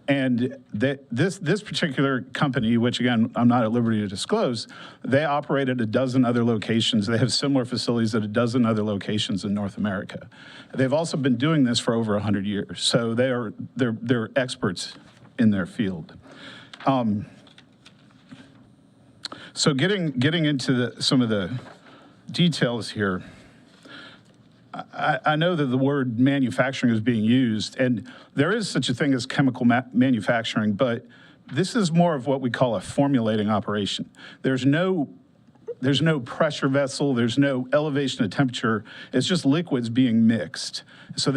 Q: And this particular company, which again I'm not at liberty to disclose, they operate at a dozen other locations. They have similar facilities at a dozen other locations in North America. They've also been doing this for over 100 years, so they're experts in their field. So getting into some of the details here. I know that the word manufacturing is being used, and there is such a thing as chemical manufacturing, but this is more of what we call a formulating operation. There's no pressure vessel, there's no elevation of temperature, it's just liquids being mixed. So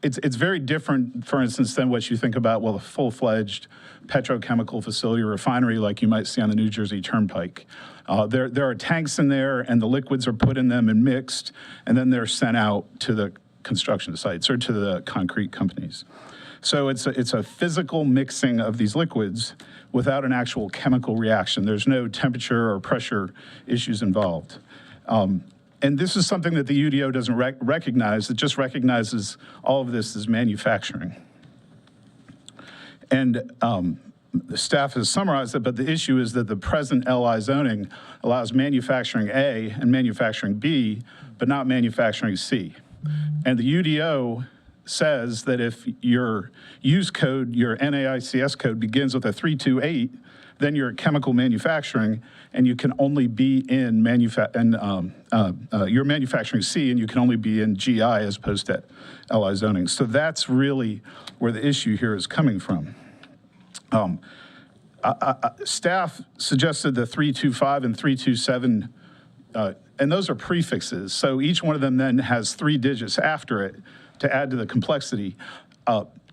Q: it's very different, for instance, than what you think about, a full-fledged petrochemical facility or refinery like you might see on the New Jersey Turnpike. There are tanks in there, and the liquids are put in them and mixed, and then they're sent out to the construction sites or to the concrete companies. So it's a physical mixing of these liquids without an actual chemical reaction. There's no temperature or pressure issues involved. And this is something that the UDO doesn't recognize. It just recognizes all of this as manufacturing. And the staff has summarized it, but the issue is that the present LI zoning allows manufacturing A and manufacturing B, but not manufacturing C. And the UDO says that if your use code, your NAICS code begins with a 328, then you're chemical manufacturing, and you can only be in you're manufacturing C, and you can only be in GI as opposed to LI zoning. So that's really where the issue here is coming from. Staff suggested the 325 and 327, and those are prefixes. So each one of them then has 3 digits after it to add to the complexity.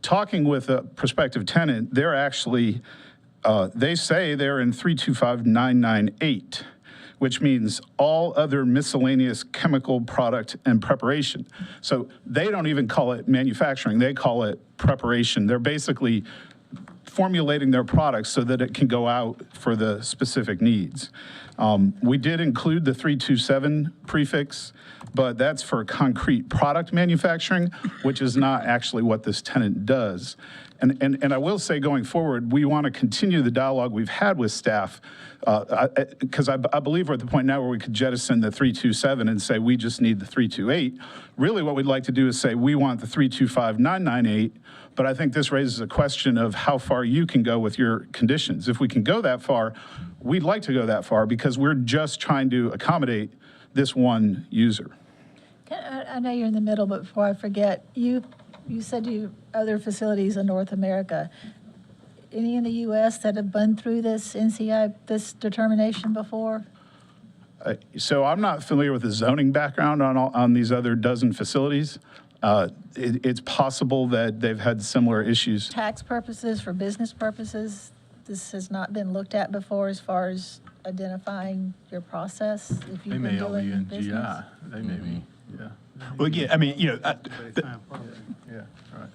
Q: Talking with a prospective tenant, they're actually, they say they're in 325998, which means all other miscellaneous chemical product and preparation. So they don't even call it manufacturing, they call it preparation. They're basically formulating their products so that it can go out for the specific needs. We did include the 327 prefix, but that's for concrete product manufacturing, which is not actually what this tenant does. And I will say, going forward, we want to continue the dialogue we've had with staff, because I believe we're at the point now where we could jettison the 327 and say we just need the 328. Really what we'd like to do is say we want the 325998, but I think this raises a question of how far you can go with your conditions. If we can go that far, we'd like to go that far because we're just trying to accommodate this one user.
N: I know you're in the middle, but before I forget, you said other facilities in North America. Any in the U.S. that have been through this this determination before?
Q: So I'm not familiar with the zoning background on these other dozen facilities. It's possible that they've had similar issues.
N: Tax purposes, for business purposes, this has not been looked at before as far as identifying your process, if you've been doing business?
G: GI. They may be, yeah.
F: Well, again, I mean,
G: Yeah, right.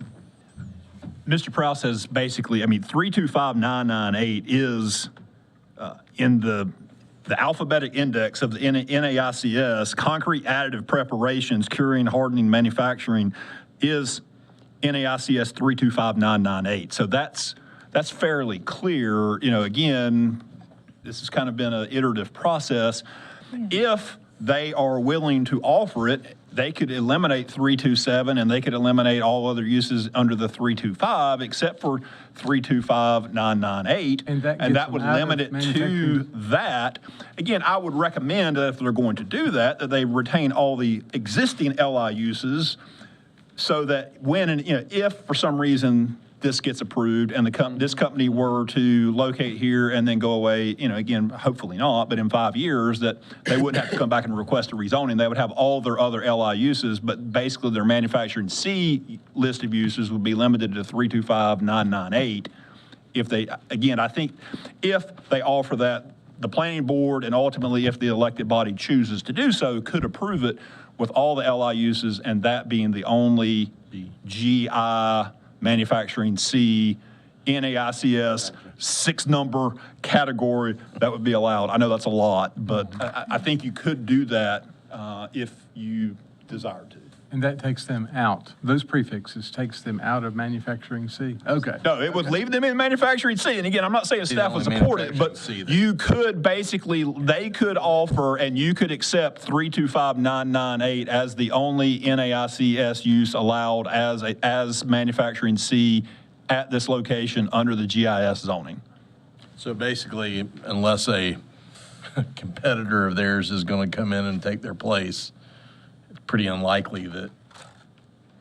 F: Mr. Prowse has basically, 325998 is in the alphabetic index of the NAICS, concrete additive preparations, curing, hardening, manufacturing is NAICS 325998. So that's fairly clear. Again, this has kind of been an iterative process. Yeah. If they are willing to offer it, they could eliminate 327 and they could eliminate all other uses under the 325 except for 325998, and that would limit it to that. Again, I would recommend that if they're going to do that they retain all the existing LI uses so that when and if for some reason this gets approved and this company were to locate here and then go away, again, hopefully not, but in 5 years, that they wouldn't have to come back and request a rezoning. They would have all their other LI uses, but basically their manufacturing C list of uses would be limited to 325,998. If they, again, I think if they offer that, the planning board and ultimately if the elected body chooses to do so, could approve it with all the LI uses and that being the only GI manufacturing C NAICS 6-number category that would be allowed. I know that's a lot, but I think you could do that if you desired to.
G: And that takes them out. Those prefixes takes them out of manufacturing C. Okay.
F: No, it would leave them in manufacturing C. And again, I'm not saying staff would support it, but you could basically, they could offer and you could accept 325,998 as the only NAICS use allowed as manufacturing C at this location under the GIS zoning.
C: So basically, unless a competitor of theirs is going to come in and take their place, it's pretty unlikely that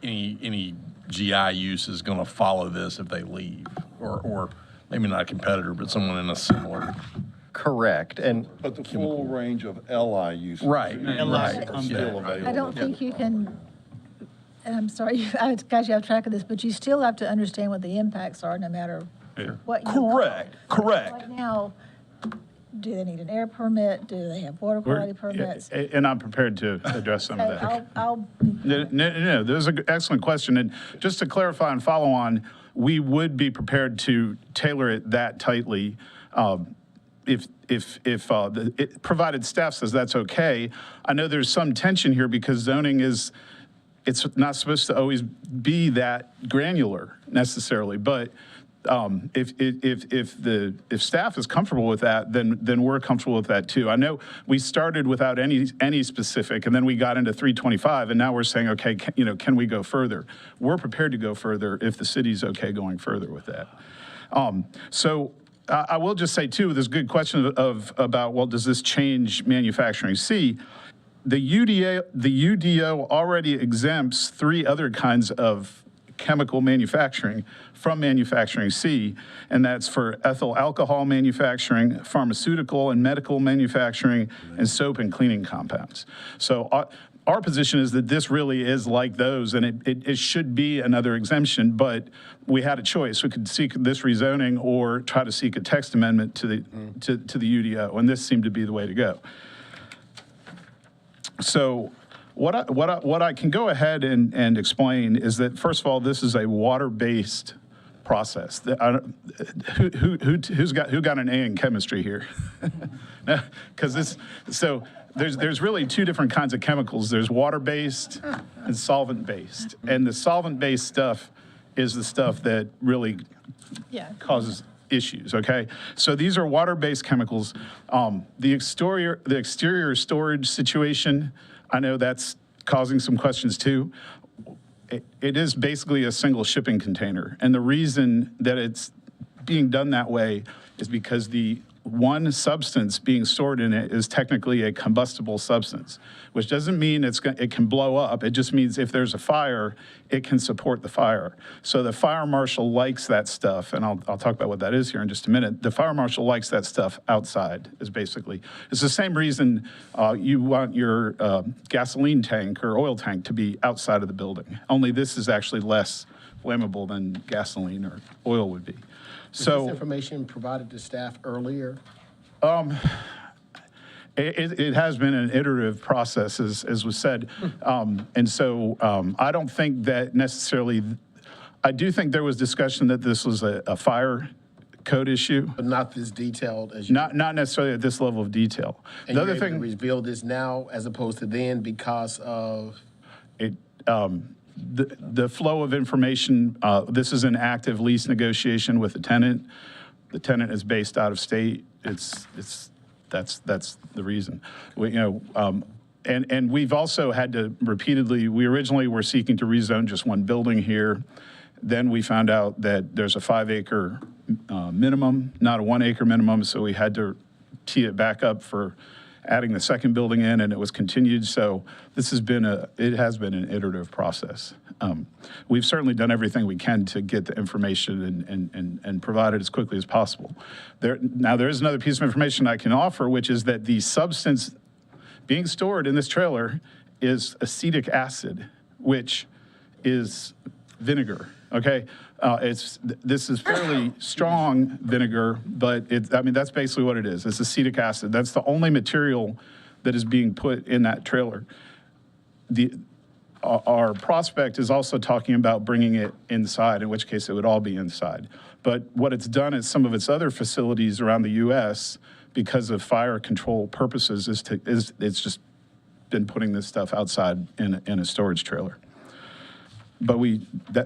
C: any GI use is going to follow this if they leave, or maybe not a competitor, but someone in a similar.
I: Correct.
M: But the full range of LI uses.
C: Right.
M: Right. Still available.
N: I don't think you can, and I'm sorry, I got you off track of this, but you still have to understand what the impacts are no matter what you.
F: Correct.
N: Right now, do they need an air permit? Do they have water quality permits?
Q: And I'm prepared to address some of that.
N: I'll
Q: No, there's an excellent question. And just to clarify and follow on, we would be prepared to tailor it that tightly provided staff says that's okay. I know there's some tension here because zoning it's not supposed to always be that granular necessarily, but if staff is comfortable with that, then we're comfortable with that too. I know we started without any specific, and then we got into 325, and now we're saying, okay, can we go further? We're prepared to go further if the city's okay going further with that. So I will just say too, this good question about, well, does this change manufacturing C? The UDO already exempts 3 other kinds of chemical manufacturing from manufacturing C, and that's for ethyl alcohol manufacturing, pharmaceutical and medical manufacturing, and soap and cleaning compounds. So our position is that this really is like those, and it should be another exemption, but we had a choice. We could seek this rezoning or try to seek a text amendment to the UDO, and this seemed to be the way to go. So what I can go ahead and explain is that, first of all, this is a water-based process. Who got an A in chemistry here? Because there's really 2 different kinds of chemicals. There's water-based and solvent-based, and the solvent-based stuff is the stuff that really causes issues. Okay, so these are water-based chemicals. The exterior storage situation, I know that's causing some questions too. It is basically a single shipping container. And the reason that it's being done that way is because the one substance being stored in it is technically a combustible substance, which doesn't mean it can blow up. It just means if there's a fire, it can support the fire. So the fire marshal likes that stuff, and I'll talk about what that is here in just a minute. The fire marshal likes that stuff outside, is basically. It's the same reason you want your gasoline tank or oil tank to be outside of the building, only this is actually less flammable than gasoline or oil would be.
B: Was this information provided to staff earlier?
Q: It has been an iterative process, as was said. And so I don't think that necessarily, I do think there was discussion that this was a fire code issue.
B: But not this detailed as you...
Q: Not necessarily at this level of detail.
B: And the other thing... to reveal this now as opposed to then because of...
Q: The flow of information, this is an active lease negotiation with the tenant. The tenant is based out of state. That's the reason. And we've also had to repeatedly, we originally were seeking to rezone just one building here. Then we found out that there's a 5-acre minimum, not a 1-acre minimum, so we had to tee it back up for adding the second building in, and it was continued. So this has been it has been an iterative process. we've certainly done everything we can to get the information and provide it as quickly as possible. Now, there is another piece of information I can offer, which is that the substance being stored in this trailer is acetic acid, which is vinegar, okay? This is fairly strong vinegar, but that's basically what it is. It's acetic acid. That's the only material that is being put in that trailer. Our prospect is also talking about bringing it inside, in which case it would all be inside. But what it's done at some of its other facilities around the U.S., because of fire control purposes, it's just been putting this stuff outside in a storage trailer. But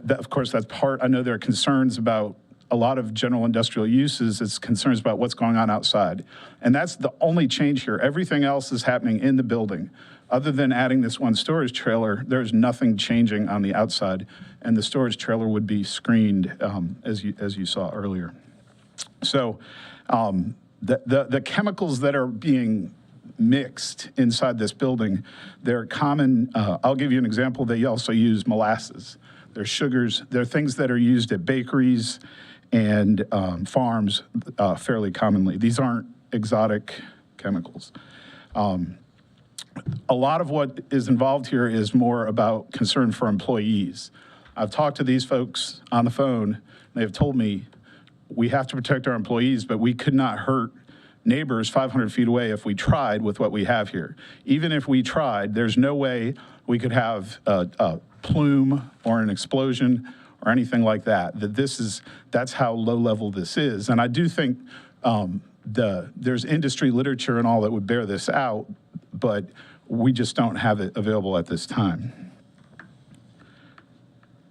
Q: of course, that's part. I know there are concerns about a lot of general industrial uses. It's concerns about what's going on outside. And that's the only change here. Everything else is happening in the building. Other than adding this one storage trailer, there's nothing changing on the outside. And the storage trailer would be screened, as you saw earlier. So the chemicals that are being mixed inside this building, they're common. I'll give you an example. They also use molasses. They're sugars. They're things that are used at bakeries and farms fairly commonly. These aren't exotic chemicals. A lot of what is involved here is more about concern for employees. I've talked to these folks on the phone. They have told me we have to protect our employees, but we could not hurt neighbors 500 feet away if we tried with what we have here. Even if we tried, there's no way we could have a plume or an explosion or anything like that. That's how low level this is. And I do think there's industry literature and all that would bear this out, but we just don't have it available at this time.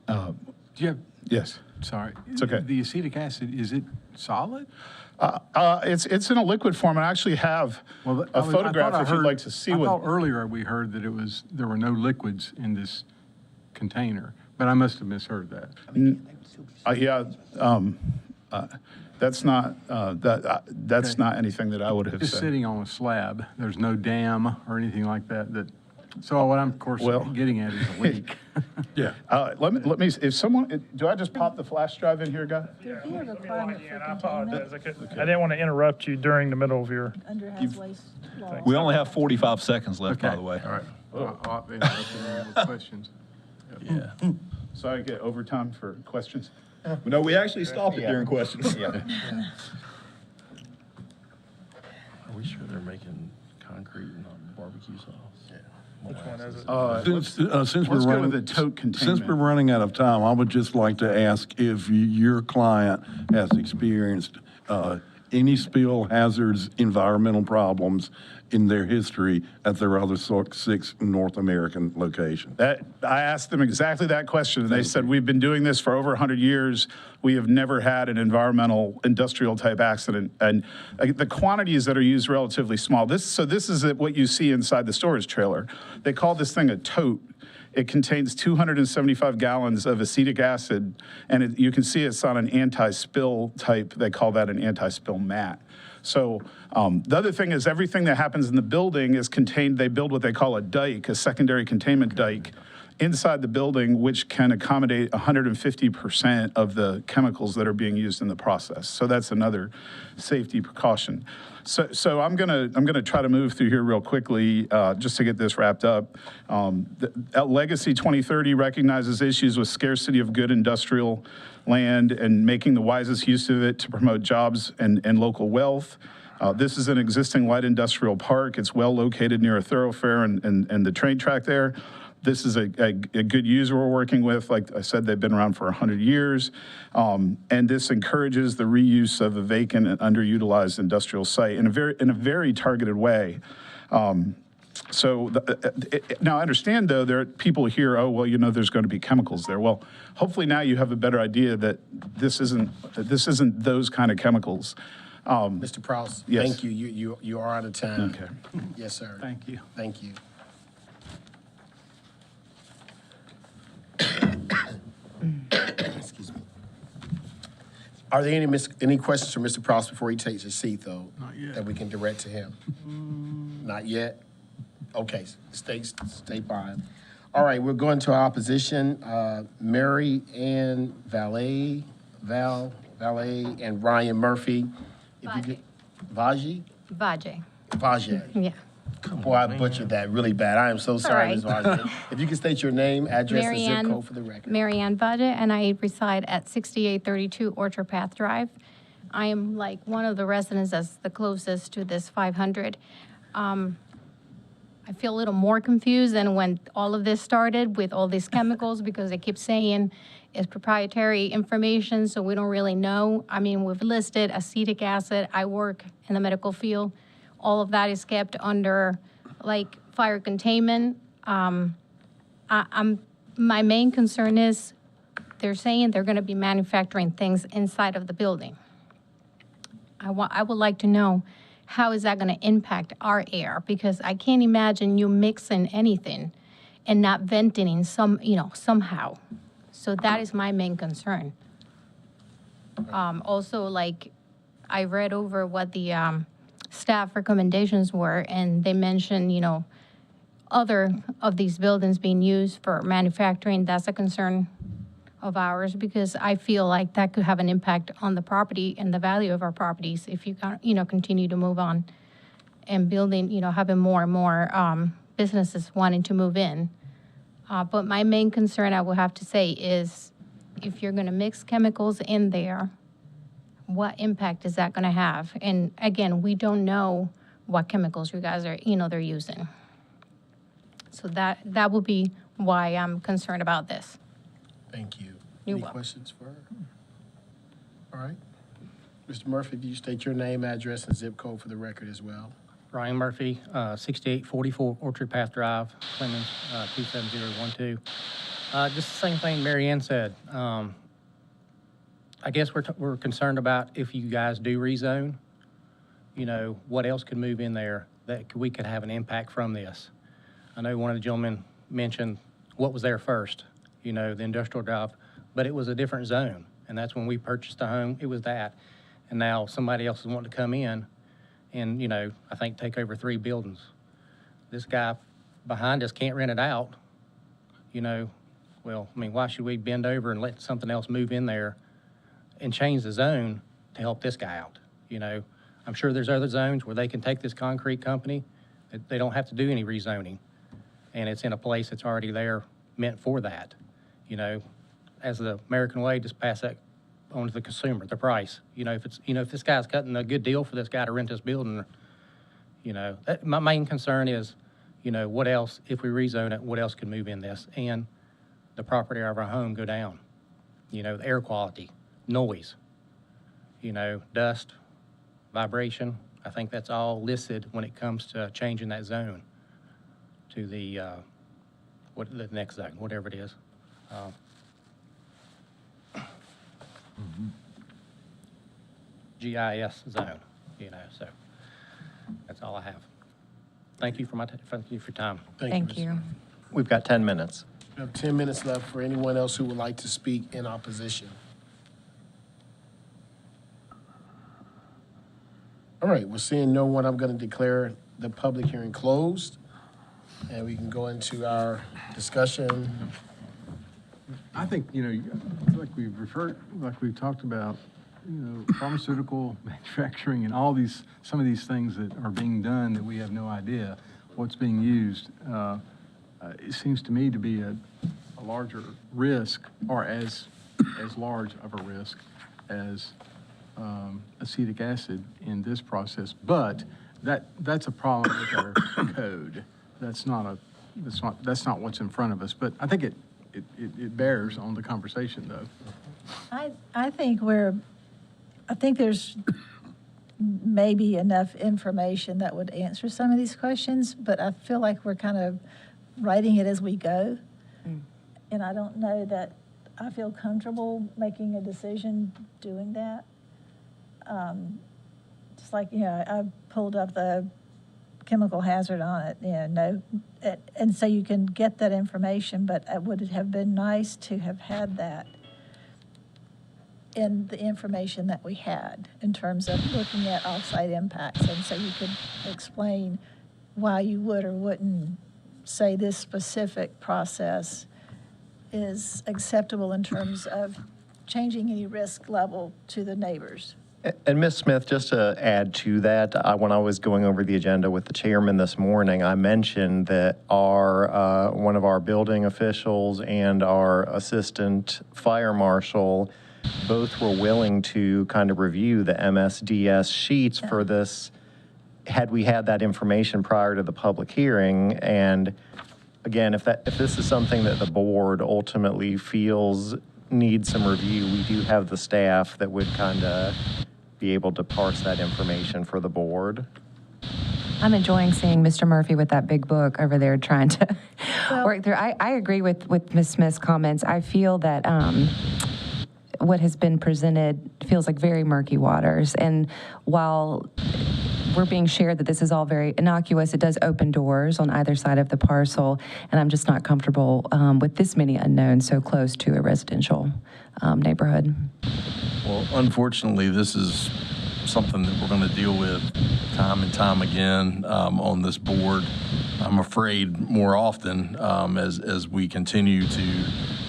G: Do you have?
Q: Yes.
G: Sorry.
Q: It's okay.
G: The acetic acid, is it solid?
Q: It's in a liquid form. I actually have a photograph if you'd like to see what.
G: I thought earlier we heard that there were no liquids in this container, but I must have misheard that.
Q: That's not anything that I would have
G: Just
Q: said.
G: sitting on a slab. There's no dam or anything like that. So what I'm, of course, getting at is a leak.
Q: Yeah. Let me. If someone, do I just pop the flash drive in here, guy?
N: There'd be a requirement for
E: I apologize.
N: containment
E: I didn't want to interrupt you during the middle of your.
N: under hazardous waste law.
F: We only have 45 seconds left, by the way.
G: All right. I'll be interested in questions.
C: Yeah.
Q: So I get overtime for questions.
F: No, we actually stopped it during questions.
C: Are we sure they're making concrete and not barbecue sauce? Yeah.
E: Which one is it?
M: Since
Q: Let's go with the tote containment.
M: Since we're running out of time, I would just like to ask if your client has experienced any spill hazards, environmental problems in their history at their other 6 North American locations.
Q: I asked them exactly that question, and they said, we've been doing this for over 100 years. We have never had an environmental, industrial type accident. And the quantities that are used are relatively small. This is what you see inside the storage trailer. They call this thing a tote. It contains 275 gallons of acetic acid, and you can see it's on an anti-spill type. They call that an anti-spill mat. So the other thing is everything that happens in the building is contained. They build what they call a dike, a secondary containment dike, inside the building, which can accommodate 150% of the chemicals that are being used in the process. So that's another safety precaution. So I'm gonna try to move through here real quickly just to get this wrapped up. Legacy 2030 recognizes issues with scarcity of good industrial land and making the wisest use of it to promote jobs and local wealth. This is an existing light industrial park. It's well located near a thoroughfare and the train track there. This is a good user we're working with. Like I said, they've been around for 100 years. And this encourages the reuse of a vacant and underutilized industrial site in a very targeted way. Now I understand though, there are people here, there's going to be chemicals there. Well, hopefully now you have a better idea that this isn't those kind of chemicals.
B: Mr. Prowse,
Q: yes.
B: Thank you. You are out of time.
Q: Okay.
B: Yes, sir.
Q: Thank you.
B: Thank you. Excuse me. Are there any questions for Mr. Prowse before he takes his seat, though?
G: Not yet.
B: That we can direct to him? Not yet? Okay, stay fine. All right, we're going to our opposition. Mary Ann Valet, and Ryan Murphy. If you could, Vaji?
R: Vajay.
B: Yeah. Boy, I butchered that really bad. I am so sorry, Ms. Vaji. If you could state your name, address, and zip code for the record.
R: Mary Ann Vajay, and I reside at 6832 Orchard Path Drive. I am like one of the residents that's the closest to this 500. I feel a little more confused than when all of this started with all these chemicals because they keep saying it's proprietary information, so we don't really know. I mean, we've listed acetic acid. I work in the medical field. All of that is kept under like fire containment. My main concern is they're saying they're going to be manufacturing things inside of the building. I would like to know how is that going to impact our air, because I can't imagine you mixing anything and not venting somehow. So that is my main concern. Also, like, I read over what the staff recommendations were, and they mentioned, other of these buildings being used for manufacturing. That's a concern of ours, because I feel like that could have an impact on the property and the value of our properties if you continue to move on and building, having more and more businesses wanting to move in. But my main concern, I will have to say, is if you're going to mix chemicals in there, what impact is that going to have? And again, we don't know what chemicals you guys are, they're using. So that will be why I'm concerned about this.
B: Thank you.
R: You're
B: Any
R: welcome.
B: questions for her? All right. Mr. Murphy, do you state your name, address, and zip code for the record as well?
S: Ryan Murphy, 6844 Orchard Path Drive, Clemens, 27012. Just the same thing Mary Ann said. I guess we're concerned about if you guys do rezone, what else could move in there that we could have an impact from this. I know one of the gentlemen mentioned what was there first, the industrial drive, but it was a different zone. And that's when we purchased the home, it was that. And now somebody else is wanting to come in and, I think take over 3 buildings. This guy behind us can't rent it out. Why should we bend over and let something else move in there and change the zone to help this guy out? I'm sure there's other zones where they can take this concrete company. They don't have to do any rezoning. And it's in a place that's already there meant for that. As the American way, just pass that on to the consumer, the price. If this guy's cutting a good deal for this guy to rent this building, my main concern is, what else, if we rezone it, what else could move in this? And the property of our home go down. The air quality, noise, dust, vibration. I think that's all listed when it comes to changing that zone to the next zone, whatever it is. GIS zone, so that's all I have. Thank you for your time.
P: Thank you.
I: We've got 10 minutes.
B: We have 10 minutes left for anyone else who would like to speak in opposition. All right, we're seeing no one. I'm going to declare the public hearing closed, and we can go into our discussion.
G: I think, like we've talked about, pharmaceutical manufacturing and some of these things that are being done that we have no idea what's being used. It seems to me to be a larger risk, or as large of a risk as acetic acid in this process. But that's a problem with our code. That's not what's in front of us. But I think it bears on the conversation, though.
N: I think there's maybe enough information that would answer some of these questions, but I feel like we're kind of writing it as we go. And I don't know that I feel comfortable making a decision doing that. Just like, I pulled up the chemical hazard on it, and so you can get that information, but it would have been nice to have had that in the information that we had in terms of looking at off-site impacts, and so you could explain why you would or wouldn't say this specific process is acceptable in terms of changing any risk level to the neighbors.
I: And Ms. Smith, just to add to that, when I was going over the agenda with the chairman this morning, I mentioned that our one of our building officials and our assistant fire marshal both were willing to kind of review the MSDS sheets for this, had we had that information prior to the public hearing. And again, if this is something that the board ultimately feels needs some review, we do have the staff that would kind of be able to parse that information for the board.
P: I'm enjoying seeing Mr. Murphy with that big book over there trying to work through. I agree with Ms. Smith's comments. I feel that what has been presented feels like very murky waters. And while we're being shared that this is all very innocuous, it does open doors on either side of the parcel. And I'm just not comfortable with this many unknowns so close to a residential neighborhood.
C: Well, unfortunately, this is something that we're going to deal with time and time again on this board. I'm afraid more often as we continue to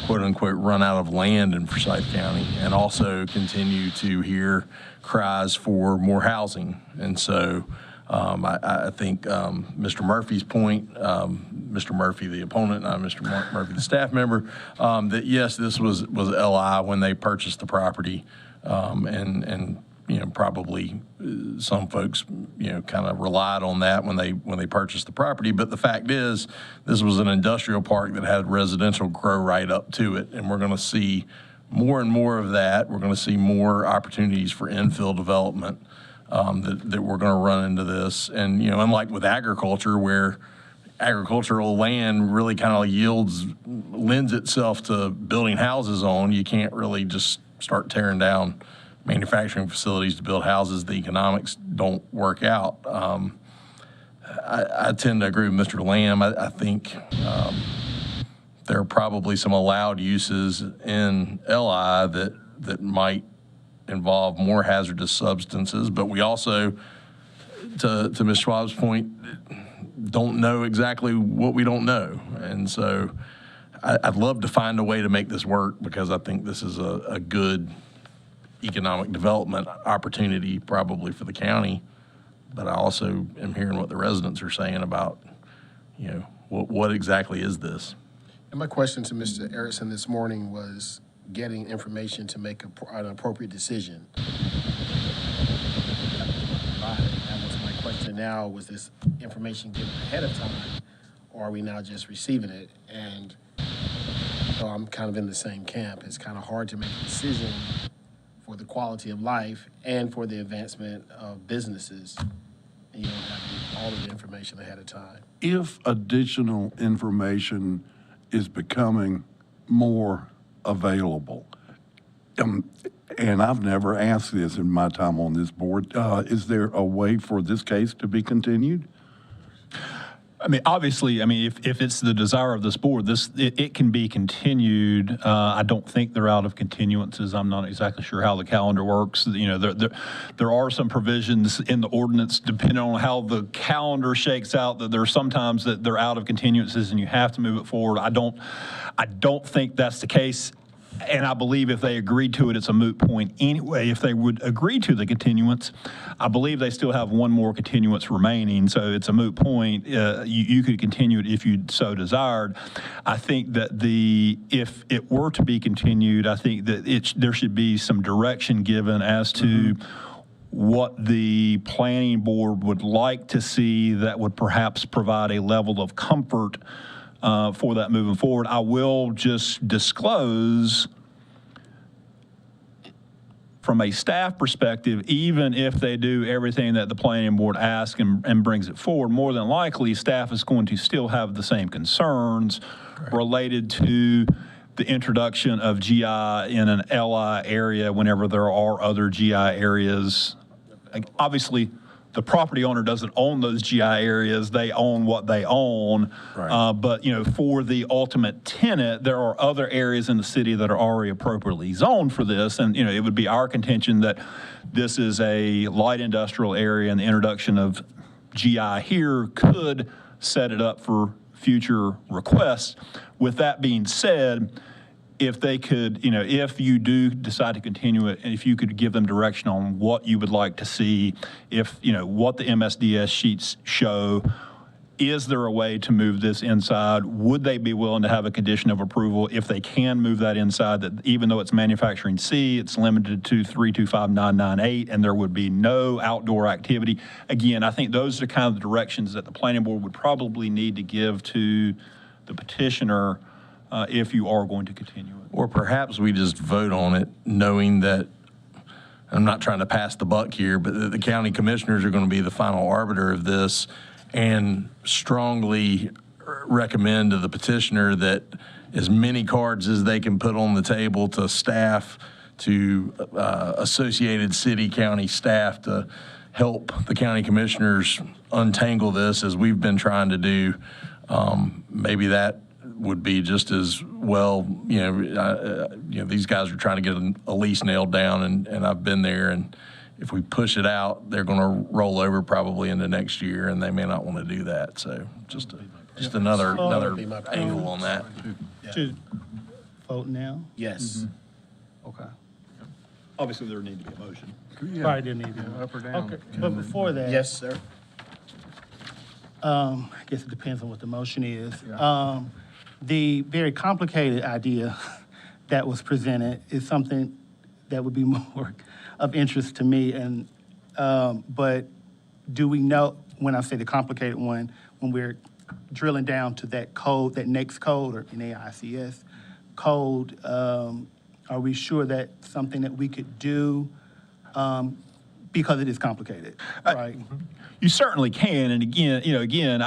C: quote unquote run out of land in Forsyth County, and also continue to hear cries for more housing. And so I think Mr. Murphy's point, Mr. Murphy, the opponent, not Mr. Murphy, the staff member, that yes, this was LI when they purchased the property, and you know, probably some folks, you know, kind of relied on that when they purchased the property. But the fact is, this was an industrial park that had residential grow right up to it, and we're going to see more and more of that. We're going to see more opportunities for infill development that we're going to run into this. And, you know, unlike with agriculture, where agricultural land really kind of lends itself to building houses on, you can't really just start tearing down manufacturing facilities to build houses. The economics don't work out. I tend to agree with Mr. Lamb. I think there are probably some allowed uses in LI that might involve more hazardous substances, but we also, to Ms. Schwab's point, don't know exactly what we don't know. And so I'd love to find a way to make this work, because I think this is a good economic development opportunity probably for the county. But I also am hearing what the residents are saying about, you know, what exactly is this?
B: And my question to Mr. Erickson this morning was getting information to make an appropriate decision. That was my question now. Was this information given ahead of time, or are we now just receiving it? And so I'm kind of in the same camp. It's kind of hard to make a decision for the quality of life and for the advancement of businesses. And you don't have all of the information ahead of time.
M: If additional information is becoming more available, and I've never asked this in my time on this board, is there a way for this case to be continued?
F: I mean, obviously, I mean, if it's the desire of this board, it can be continued. I don't think they're out of continuances. I'm not exactly sure how the calendar works. You know, there are some provisions in the ordinance, depending on how the calendar shakes out, that there are sometimes that they're out of continuances and you have to move it forward. I don't think that's the case. And I believe if they agreed to it, it's a moot point anyway. If they would agree to the continuance, I believe they still have one more continuance remaining, so it's a moot point. You could continue it if you so desired. I think that if it were to be continued, I think that there should be some direction given as to what the planning board would like to see that would perhaps provide a level of comfort for that moving forward. I will just disclose, from a staff perspective, even if they do everything that the planning board asks and brings it forward, more than likely staff is going to still have the same concerns related to the introduction of GI in an LI area whenever there are other GI areas. Obviously, the property owner doesn't own those GI areas. They own what they own. Right. But, you know, for the ultimate tenant, there are other areas in the city that are already appropriately zoned for this. And, you know, it would be our contention that this is a light industrial area, and the introduction of GI here could set it up for future requests. With that being said, if they could, if you do decide to continue it, and if you could give them direction on what you would like to see, if, what the MSDS sheets show, is there a way to move this inside? Would they be willing to have a condition of approval if they can move that inside, that even though it's manufacturing C, it's limited to 325,998, and there would be no outdoor activity? Again, I think those are kind of the directions that the planning board would probably need to give to the petitioner if you are going to continue it.
C: Or perhaps we just vote on it knowing that, I'm not trying to pass the buck here, but the county commissioners are going to be the final arbiter of this, and strongly recommend to the petitioner that as many cards as they can put on the table to staff, to associated city, county staff, to help the county commissioners untangle this as we've been trying to do. Maybe that would be just as well. These guys are trying to get a lease nailed down, and I've been there, and if we push it out, they're going to roll over probably into next year, and they may not want to do that. So just another angle on that.
L: To vote now?
B: Yes.
L: Okay.
F: Obviously, there need to be a motion.
L: Probably didn't need to.
G: Up or down?
L: Okay, but before that.
B: Yes, sir.
L: I guess it depends on what the motion is. The very complicated idea that was presented is something that would be more of interest to me. And but do we know, when I say the complicated one, when we're drilling down to that code, that next code, or NAICS code, are we sure that's something that we could do? Because it is complicated, right?
F: You certainly can, and again,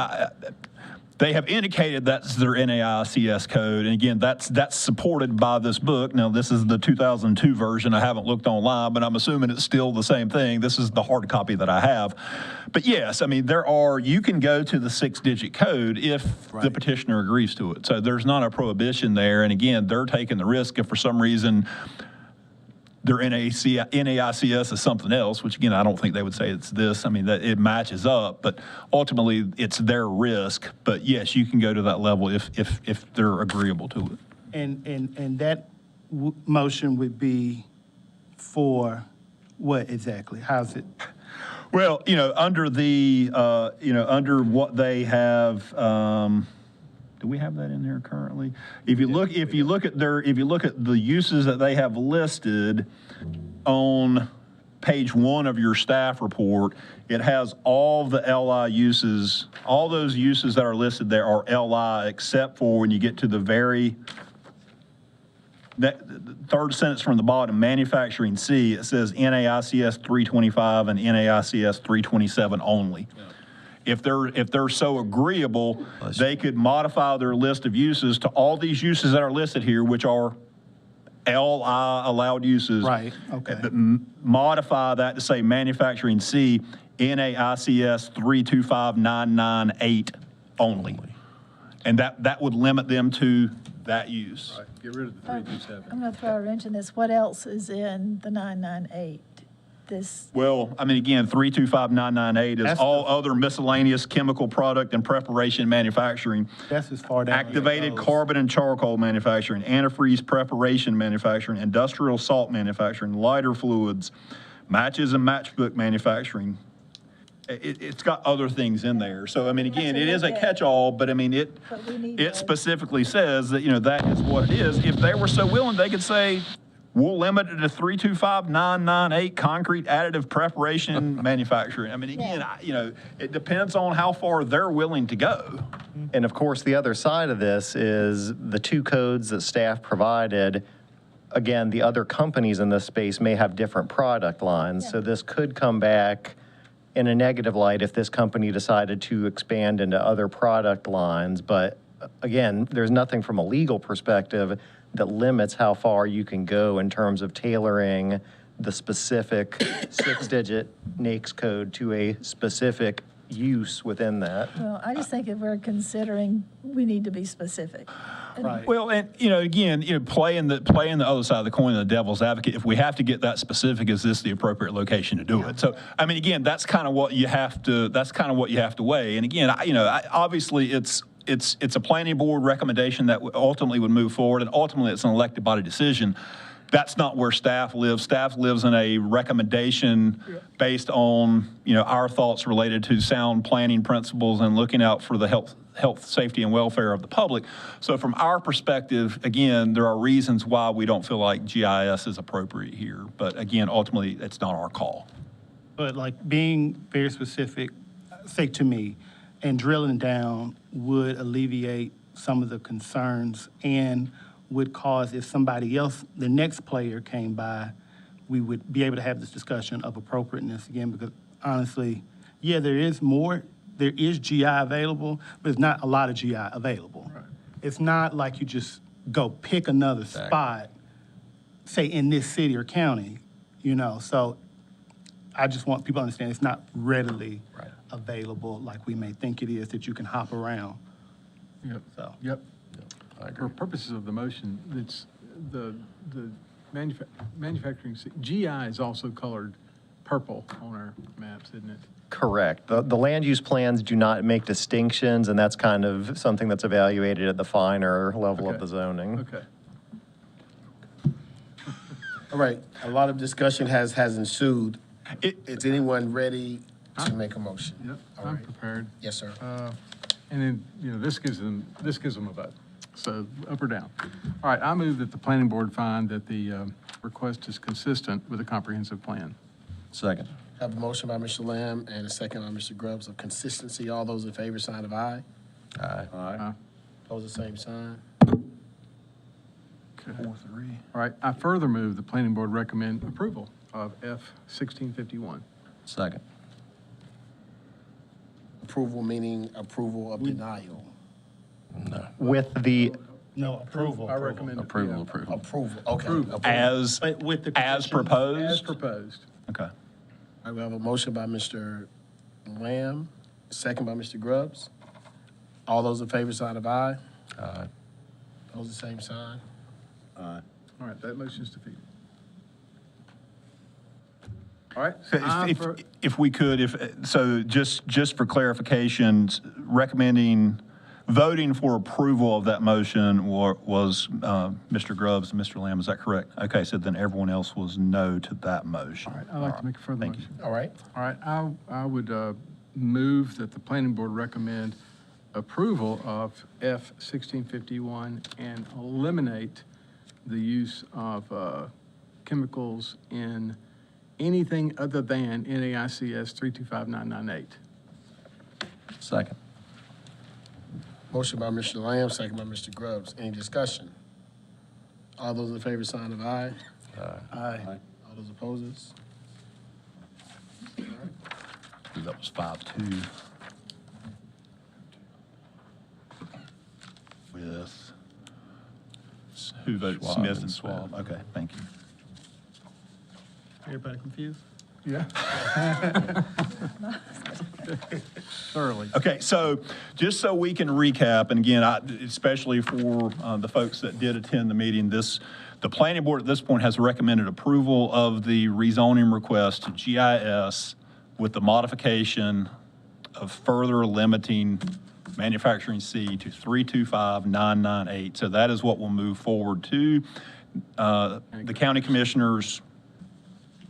F: they have indicated that's their NAICS code, and again, that's supported by this book. Now, this is the 2002 version. I haven't looked online, but I'm assuming it's still the same thing. This is the hard copy that I have. But yes, I mean, you can go to the 6-digit code if the petitioner agrees to it. So there's not a prohibition there, and again, they're taking the risk if for some reason their NAICS is something else, which again, I don't think they would say it's this. I mean, that it matches up, but ultimately it's their risk. But yes, you can go to that level if they're agreeable to it.
L: And that motion would be for what exactly? How's it?
F: Well, under the, under what they have, do we have that in there currently? If you look at the uses that they have listed on page 1 of your staff report, it has all the LI uses. All those uses that are listed there are LI, except for when you get to the third sentence from the bottom, manufacturing C, it says NAICS 325 and NAICS 327 only. Yeah. If they're so agreeable, they could modify their list of uses to all these uses that are listed here, which are LI allowed uses.
L: Right, okay.
F: But modify that to say manufacturing C, NAICS 325998 only. And that would limit them to that use.
G: Right. Get rid of the 327.
N: I'm going to throw a wrench in this. What else is in the 998?
F: Well, I mean, again, 325998 is all other miscellaneous chemical product and preparation manufacturing.
L: That's as far down.
F: Activated carbon and charcoal manufacturing, antifreeze preparation manufacturing, industrial salt manufacturing, lighter fluids, matches and matchbook manufacturing. It's got other things in there. So, I mean, again, it is a catch-all, but I mean, it specifically says that, that is what it is. If they were so willing, they could say, we'll limit it to 325,998 concrete additive preparation manufacturing. I mean, again, it depends on how far they're willing to go.
I: And of course, the other side of this is the 2 codes that staff provided. Again, the other companies in this space may have different product lines. So this could come back in a negative light if this company decided to expand into other product lines. But again, there's nothing from a legal perspective that limits how far you can go in terms of tailoring the specific 6-digit NAICS code to a specific use within that.
N: Well, I just think if we're considering, we need to be specific.
L: Right.
F: Well, and again, playing the other side of the coin, the devil's advocate. If we have to get that specific, is this the appropriate location to do it? So, I mean, again, that's kind of what you have to. That's kind of what you have to weigh. And again, obviously, it's it's a planning board recommendation that ultimately would move forward, and ultimately it's an elected body decision. That's not where staff lives. Staff lives in a recommendation based on, our thoughts related to sound planning principles and looking out for the health, safety, and welfare of the public. So from our perspective, again, there are reasons why we don't feel like GIS is appropriate here. But again, ultimately, it's not our call.
L: But like being very specific, say to me, and drilling down would alleviate some of the concerns and would cause, if somebody else, the next player came by, we would be able to have this discussion of appropriateness again, because honestly, yeah, there is GI available, but there's not a lot of GI available. Right. It's not like you just go pick another spot, say in this city or county, so I just want people to understand it's not readily available like we may think it is, that you can hop around.
G: Yep.
L: So.
G: Yep. For purposes of the motion, it's the manufacturing, GI is also colored purple on our maps, isn't it?
I: Correct. The land use plans do not make distinctions, and that's kind of something that's evaluated at the finer level of the zoning.
G: Okay.
B: All right, a lot of discussion has ensued. Is anyone ready to make a motion?
G: Yep,
B: All
G: I'm
B: right.
G: prepared.
B: Yes, sir.
G: And then, this gives them a vote. So up or down. All right, I move that the planning board find that the request is consistent with a comprehensive plan.
C: Second.
B: Have a motion by Mr. Lamb and a second by Mr. Grubbs of consistency. All those in favor, sign of aye.
C: Aye.
B: Pose the same sign.
G: Okay. 4-3. All right, I further move the planning board recommend approval of F-1651.
C: Second.
B: Approval meaning approval of denial.
C: No.
I: With the
L: No, approval.
G: I recommend
C: Approval.
B: Approval, okay.
G: Approval.
F: As
L: But with the
F: as
L: conditions-
F: proposed?
G: As proposed.
F: Okay.
B: All right, we have a motion by Mr. Lamb, second by Mr. Grubbs. All those in favor, sign of aye.
C: Aye.
B: Pose the same sign.
G: All right, that motion is defeated. All right.
F: If we could, so just for clarification, voting for approval of that motion was Mr. Grubbs and Mr. Lamb, is that correct? Okay, so then everyone else was no to that motion.
G: All right, I'd like to make a further motion.
B: All right.
G: All right, I would move that the planning board recommend approval of F-1651 and eliminate the use of chemicals in anything other than NAICS 325998.
C: Second.
B: Motion by Mr. Lamb, second by Mr. Grubbs. Any discussion? All those in favor, sign of aye.
L: Aye.
B: All those opposes?
F: That was 5-2. With, who voted?
C: Schwab
F: Smith
C: and
F: and Schwab. Okay, thank you.
L: Everybody confused?
G: Yeah. Thoroughly.
F: Okay, so just so we can recap, and again, especially for the folks that did attend the meeting, the planning board at this point has recommended approval of the rezoning request to GIS with the modification of further limiting manufacturing C to 325998. So that is what will move forward to the county commissioners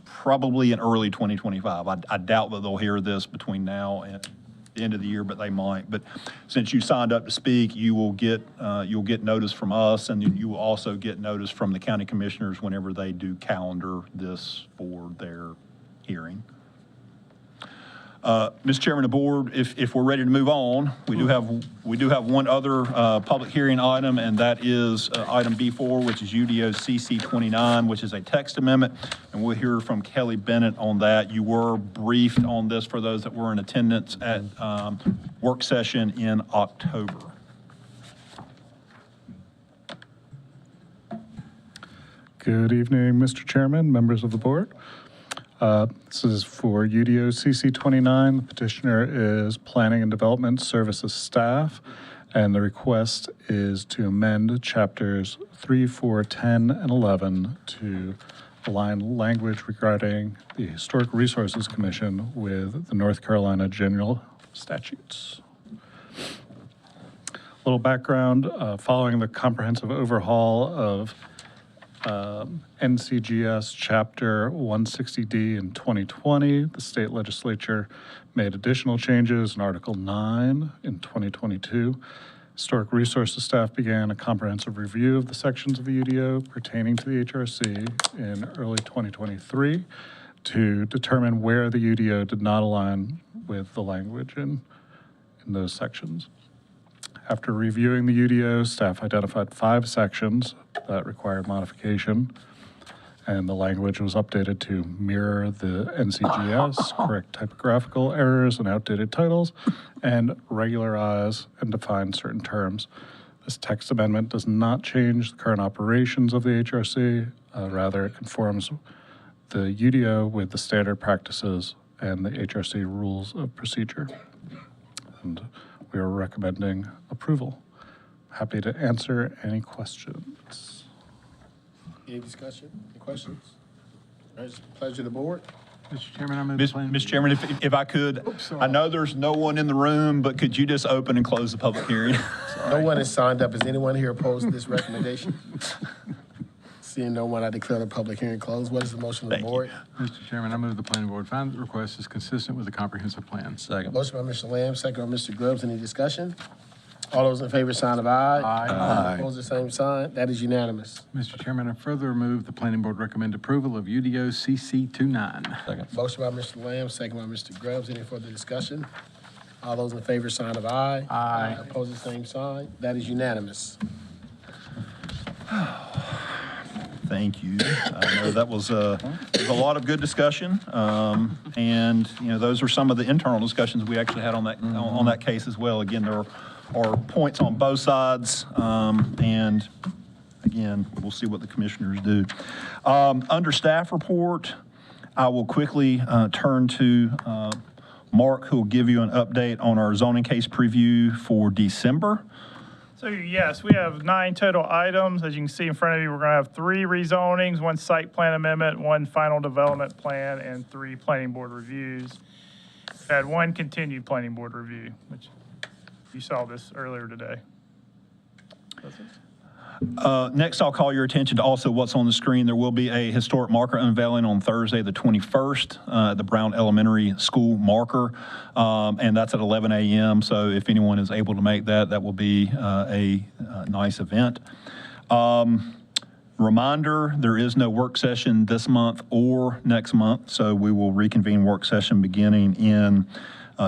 F: probably in early 2025. I doubt that they'll hear this between now and the end of the year, but they might. But since you signed up to speak, you'll get notice from us, and you will also get notice from the county commissioners whenever they do calendar this for their hearing. Mr. Chairman of the board, if we're ready to move on, we do have one other public hearing item, and that is item B4, which is UDO CC 29, which is a text amendment, and we'll hear from Kelly Bennett on that. You were briefed on this for those that were in attendance at work session in October.
T: Good evening, Mr. Chairman, members of the board. This is for UDO CC 29. The petitioner is Planning and Development Services staff, and the request is to amend chapters 3, 4, 10, and 11 to align language regarding the Historic Resources Commission with the North Carolina general statutes. little background, following the comprehensive overhaul of NCGS Chapter 160D in 2020, the state legislature made additional changes in Article 9 in 2022. Historic Resources staff began a comprehensive review of the sections of the UDO pertaining to the HRC in early 2023 to determine where the UDO did not align with the language in those sections. After reviewing the UDO, staff identified 5 sections that required modification, and the language was updated to mirror the NCGS, correct typographical errors and outdated titles, and regularize and define certain terms. This text amendment does not change the current operations of the HRC. Rather, it conforms the UDO with the standard practices and the HRC rules of procedure. And we are recommending approval. Happy to answer any questions.
B: Any discussion? Any questions? All right, it's a pleasure of the board.
G: Mr. Chairman, I move the plan.
F: Mr. Chairman, if I could, I know there's no one in the room, but could you just open and close the public hearing?
B: No one has signed up. Is anyone here opposed to this recommendation? Seeing no one, I declare the public hearing closed. What is the motion of the board?
G: Mr. Chairman, I move the planning board find the request is consistent with the comprehensive plan.
C: Second.
B: Motion by Mr. Lamb, second by Mr. Grubbs. Any discussion? All those in favor, sign of aye.
G: Aye.
B: Opposed, the same sign. That is unanimous.
G: Mr. Chairman, I further move the planning board recommend approval of UDO CC 29.
C: Second.
B: Motion by Mr. Lamb, second by Mr. Grubbs. Any further discussion? All those in favor, sign of aye.
G: Aye.
B: Opposed, the same sign. That is unanimous.
F: Thank you. I know that was a lot of good discussion, and those are some of the internal discussions we actually had on that case as well. Again, there are points on both sides, and again, we'll see what the commissioners do. Under staff report, I will quickly turn to Mark, who will give you an update on our zoning case preview for December.
U: So yes, we have 9 total items. As you can see in front of you, we're going to have 3 rezonings, 1 site plan amendment, 1 final development plan, and 3 planning board reviews. We had 1 continued planning board review, which you saw this earlier today.
F: Next, I'll call your attention to also what's on the screen. There will be a historic marker unveiling on Thursday, the 21st, at the Brown Elementary School marker, and that's at 11 a.m. So if anyone is able to make that, that will be a nice event. Reminder, there is no work session this month or next month, so we will reconvene work session beginning in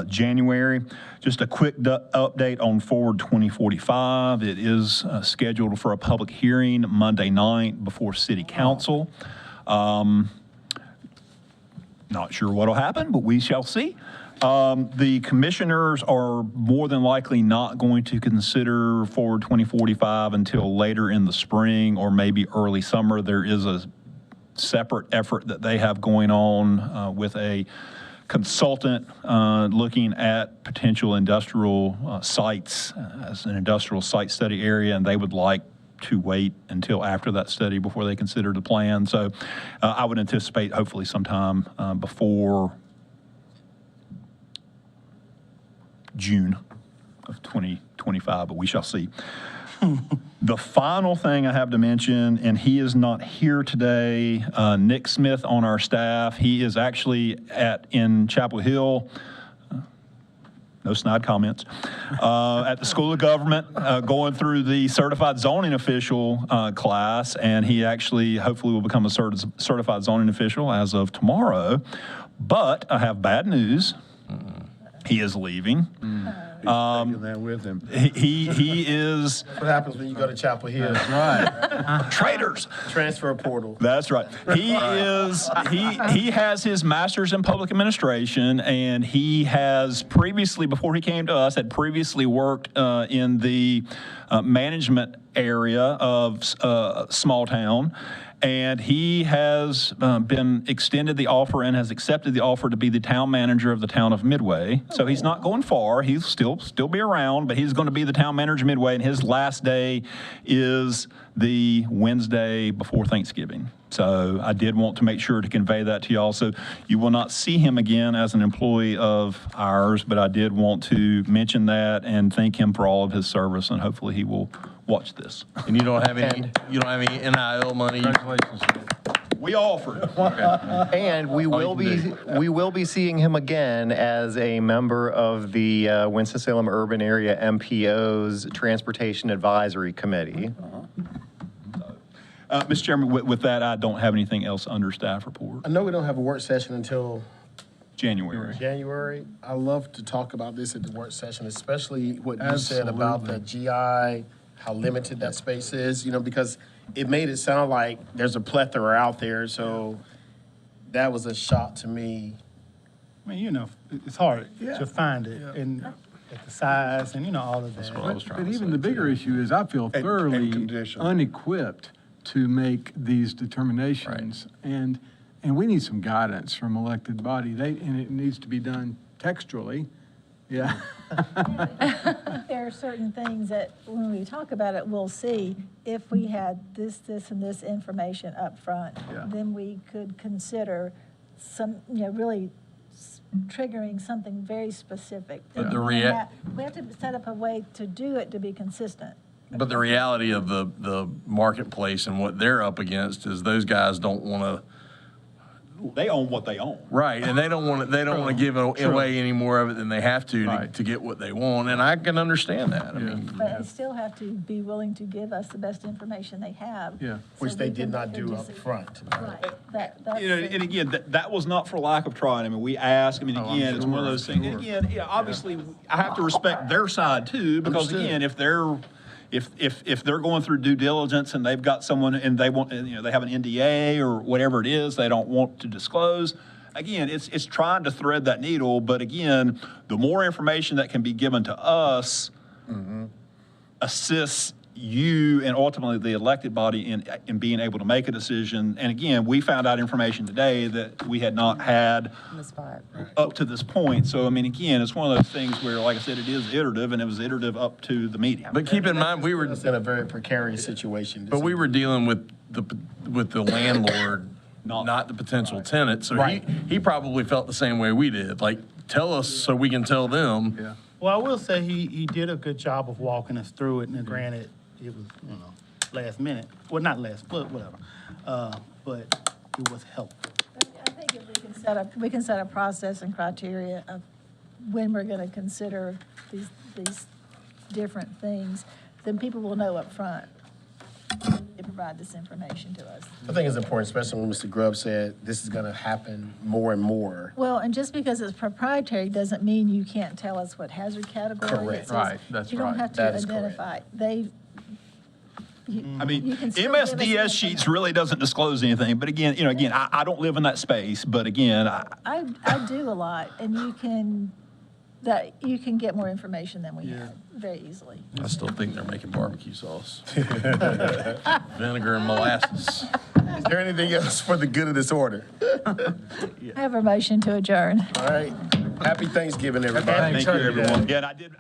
F: January. Just a quick update on Forward 2045. It is scheduled for a public hearing Monday night before City Council. Not sure what will happen, but we shall see. The commissioners are more than likely not going to consider Forward 2045 until later in the spring or maybe early summer. There is a separate effort that they have going on with a consultant looking at potential industrial sites as an industrial site study area, and they would like to wait until after that study before they consider the plan. So I would anticipate hopefully sometime before June of 2025, but we shall see. The final thing I have to mention, and he is not here today, Nick Smith on our staff. He is actually in Chapel Hill, no snide comments, at the School of Government, going through the certified zoning official class, and he actually hopefully will become a certified zoning official as of tomorrow. But I have bad news. He is leaving.
M: He's taking that with him.
F: He is.
B: What happens when you go to Chapel Hill?
F: That's right. Traitors.
B: Transfer portal.
F: That's right. He has his master's in public administration, and he has previously, before he came to us, had previously worked in the management area of small town. And he has been extended the offer and has accepted the offer to be the town manager of the town of Midway. So he's not going far. He'll still be around, but he's going to be the town manager of Midway, and his last day is the Wednesday before Thanksgiving. So I did want to make sure to convey that to y'all. So you will not see him again as an employee of ours, but I did want to mention that and thank him for all of his service, and hopefully he will watch this.
C: And you don't have any NIL money?
G: Congratulations.
F: We offered.
I: And we will be seeing him again as a member of the Winston-Salem Urban Area MPO's Transportation Advisory Committee.
F: Mr. Chairman, with that, I don't have anything else under staff report.
B: I know we don't have a work session until
F: January.
B: I love to talk about this at the work session, especially what you said about the GI, how limited that space is, because it made it sound like there's a plethora out there. So that was a shock to me.
L: I mean, it's hard to find it and at the size and, all of that.
G: But even the bigger issue is I feel thoroughly unequipped to make these determinations. Right. And we need some guidance from elected body. And it needs to be done textually. Yeah.
N: There are certain things that when we talk about it, we'll see if we had this, and this information up front, then we could consider some, really triggering something very specific.
C: But
N: we have to set up a way to do it to be consistent.
C: But the reality of the marketplace and what they're up against is those guys don't want to.
F: They own what they own.
C: Right, and they don't want to give away any more of it than they have to get what they want, and I can understand that. I mean,
N: but they still have to be willing to give us the best information they have.
B: Yeah, which they did not do up front.
N: Right. That's
F: and again, that was not for lack of trying. I mean, we asked. I mean, again, it's one of those things. And again, obviously, I have to respect their side too, because again, if they're going through due diligence and they've got someone and they want, they have an NDA or whatever it is they don't want to disclose, again, it's trying to thread that needle. But again, the more information that can be given to us assists you and ultimately the elected body in being able to make a decision. And again, we found out information today that we had not had up to this point. So, I mean, again, it's one of those things where, like I said, it is iterative, and it was iterative up to the meeting.
C: But keep in mind, we were
B: in a very precarious situation.
C: But we were dealing with the landlord, not the potential tenant. So he probably felt the same way we did. Like, tell us so we can tell them.
L: Yeah. Well, I will say he did a good job of walking us through it, and granted, it was, last minute. Well, not last, but whatever. But it was helpful.
N: I think if we can set a process and criteria of when we're going to consider these different things, then people will know up front to provide this information to us.
B: I think it's important, especially when Mr. Grubb said this is going to happen more and more.
N: Well, and just because it's proprietary doesn't mean you can't tell us what hazard category
B: Correct.
N: it says.
G: Right, that's
N: you don't have to identify.
F: I mean, MSDS sheets really doesn't disclose anything, but again, I don't live in that space, but again,
N: I do a lot, and you can get more information than we have very easily.
C: I still think they're making barbecue sauce. Vinegar and molasses.
B: Is there anything else for the good of this order?
N: I have a motion to adjourn.
B: All right. Happy Thanksgiving, everybody.
F: thank you, everyone. Yeah, and I did.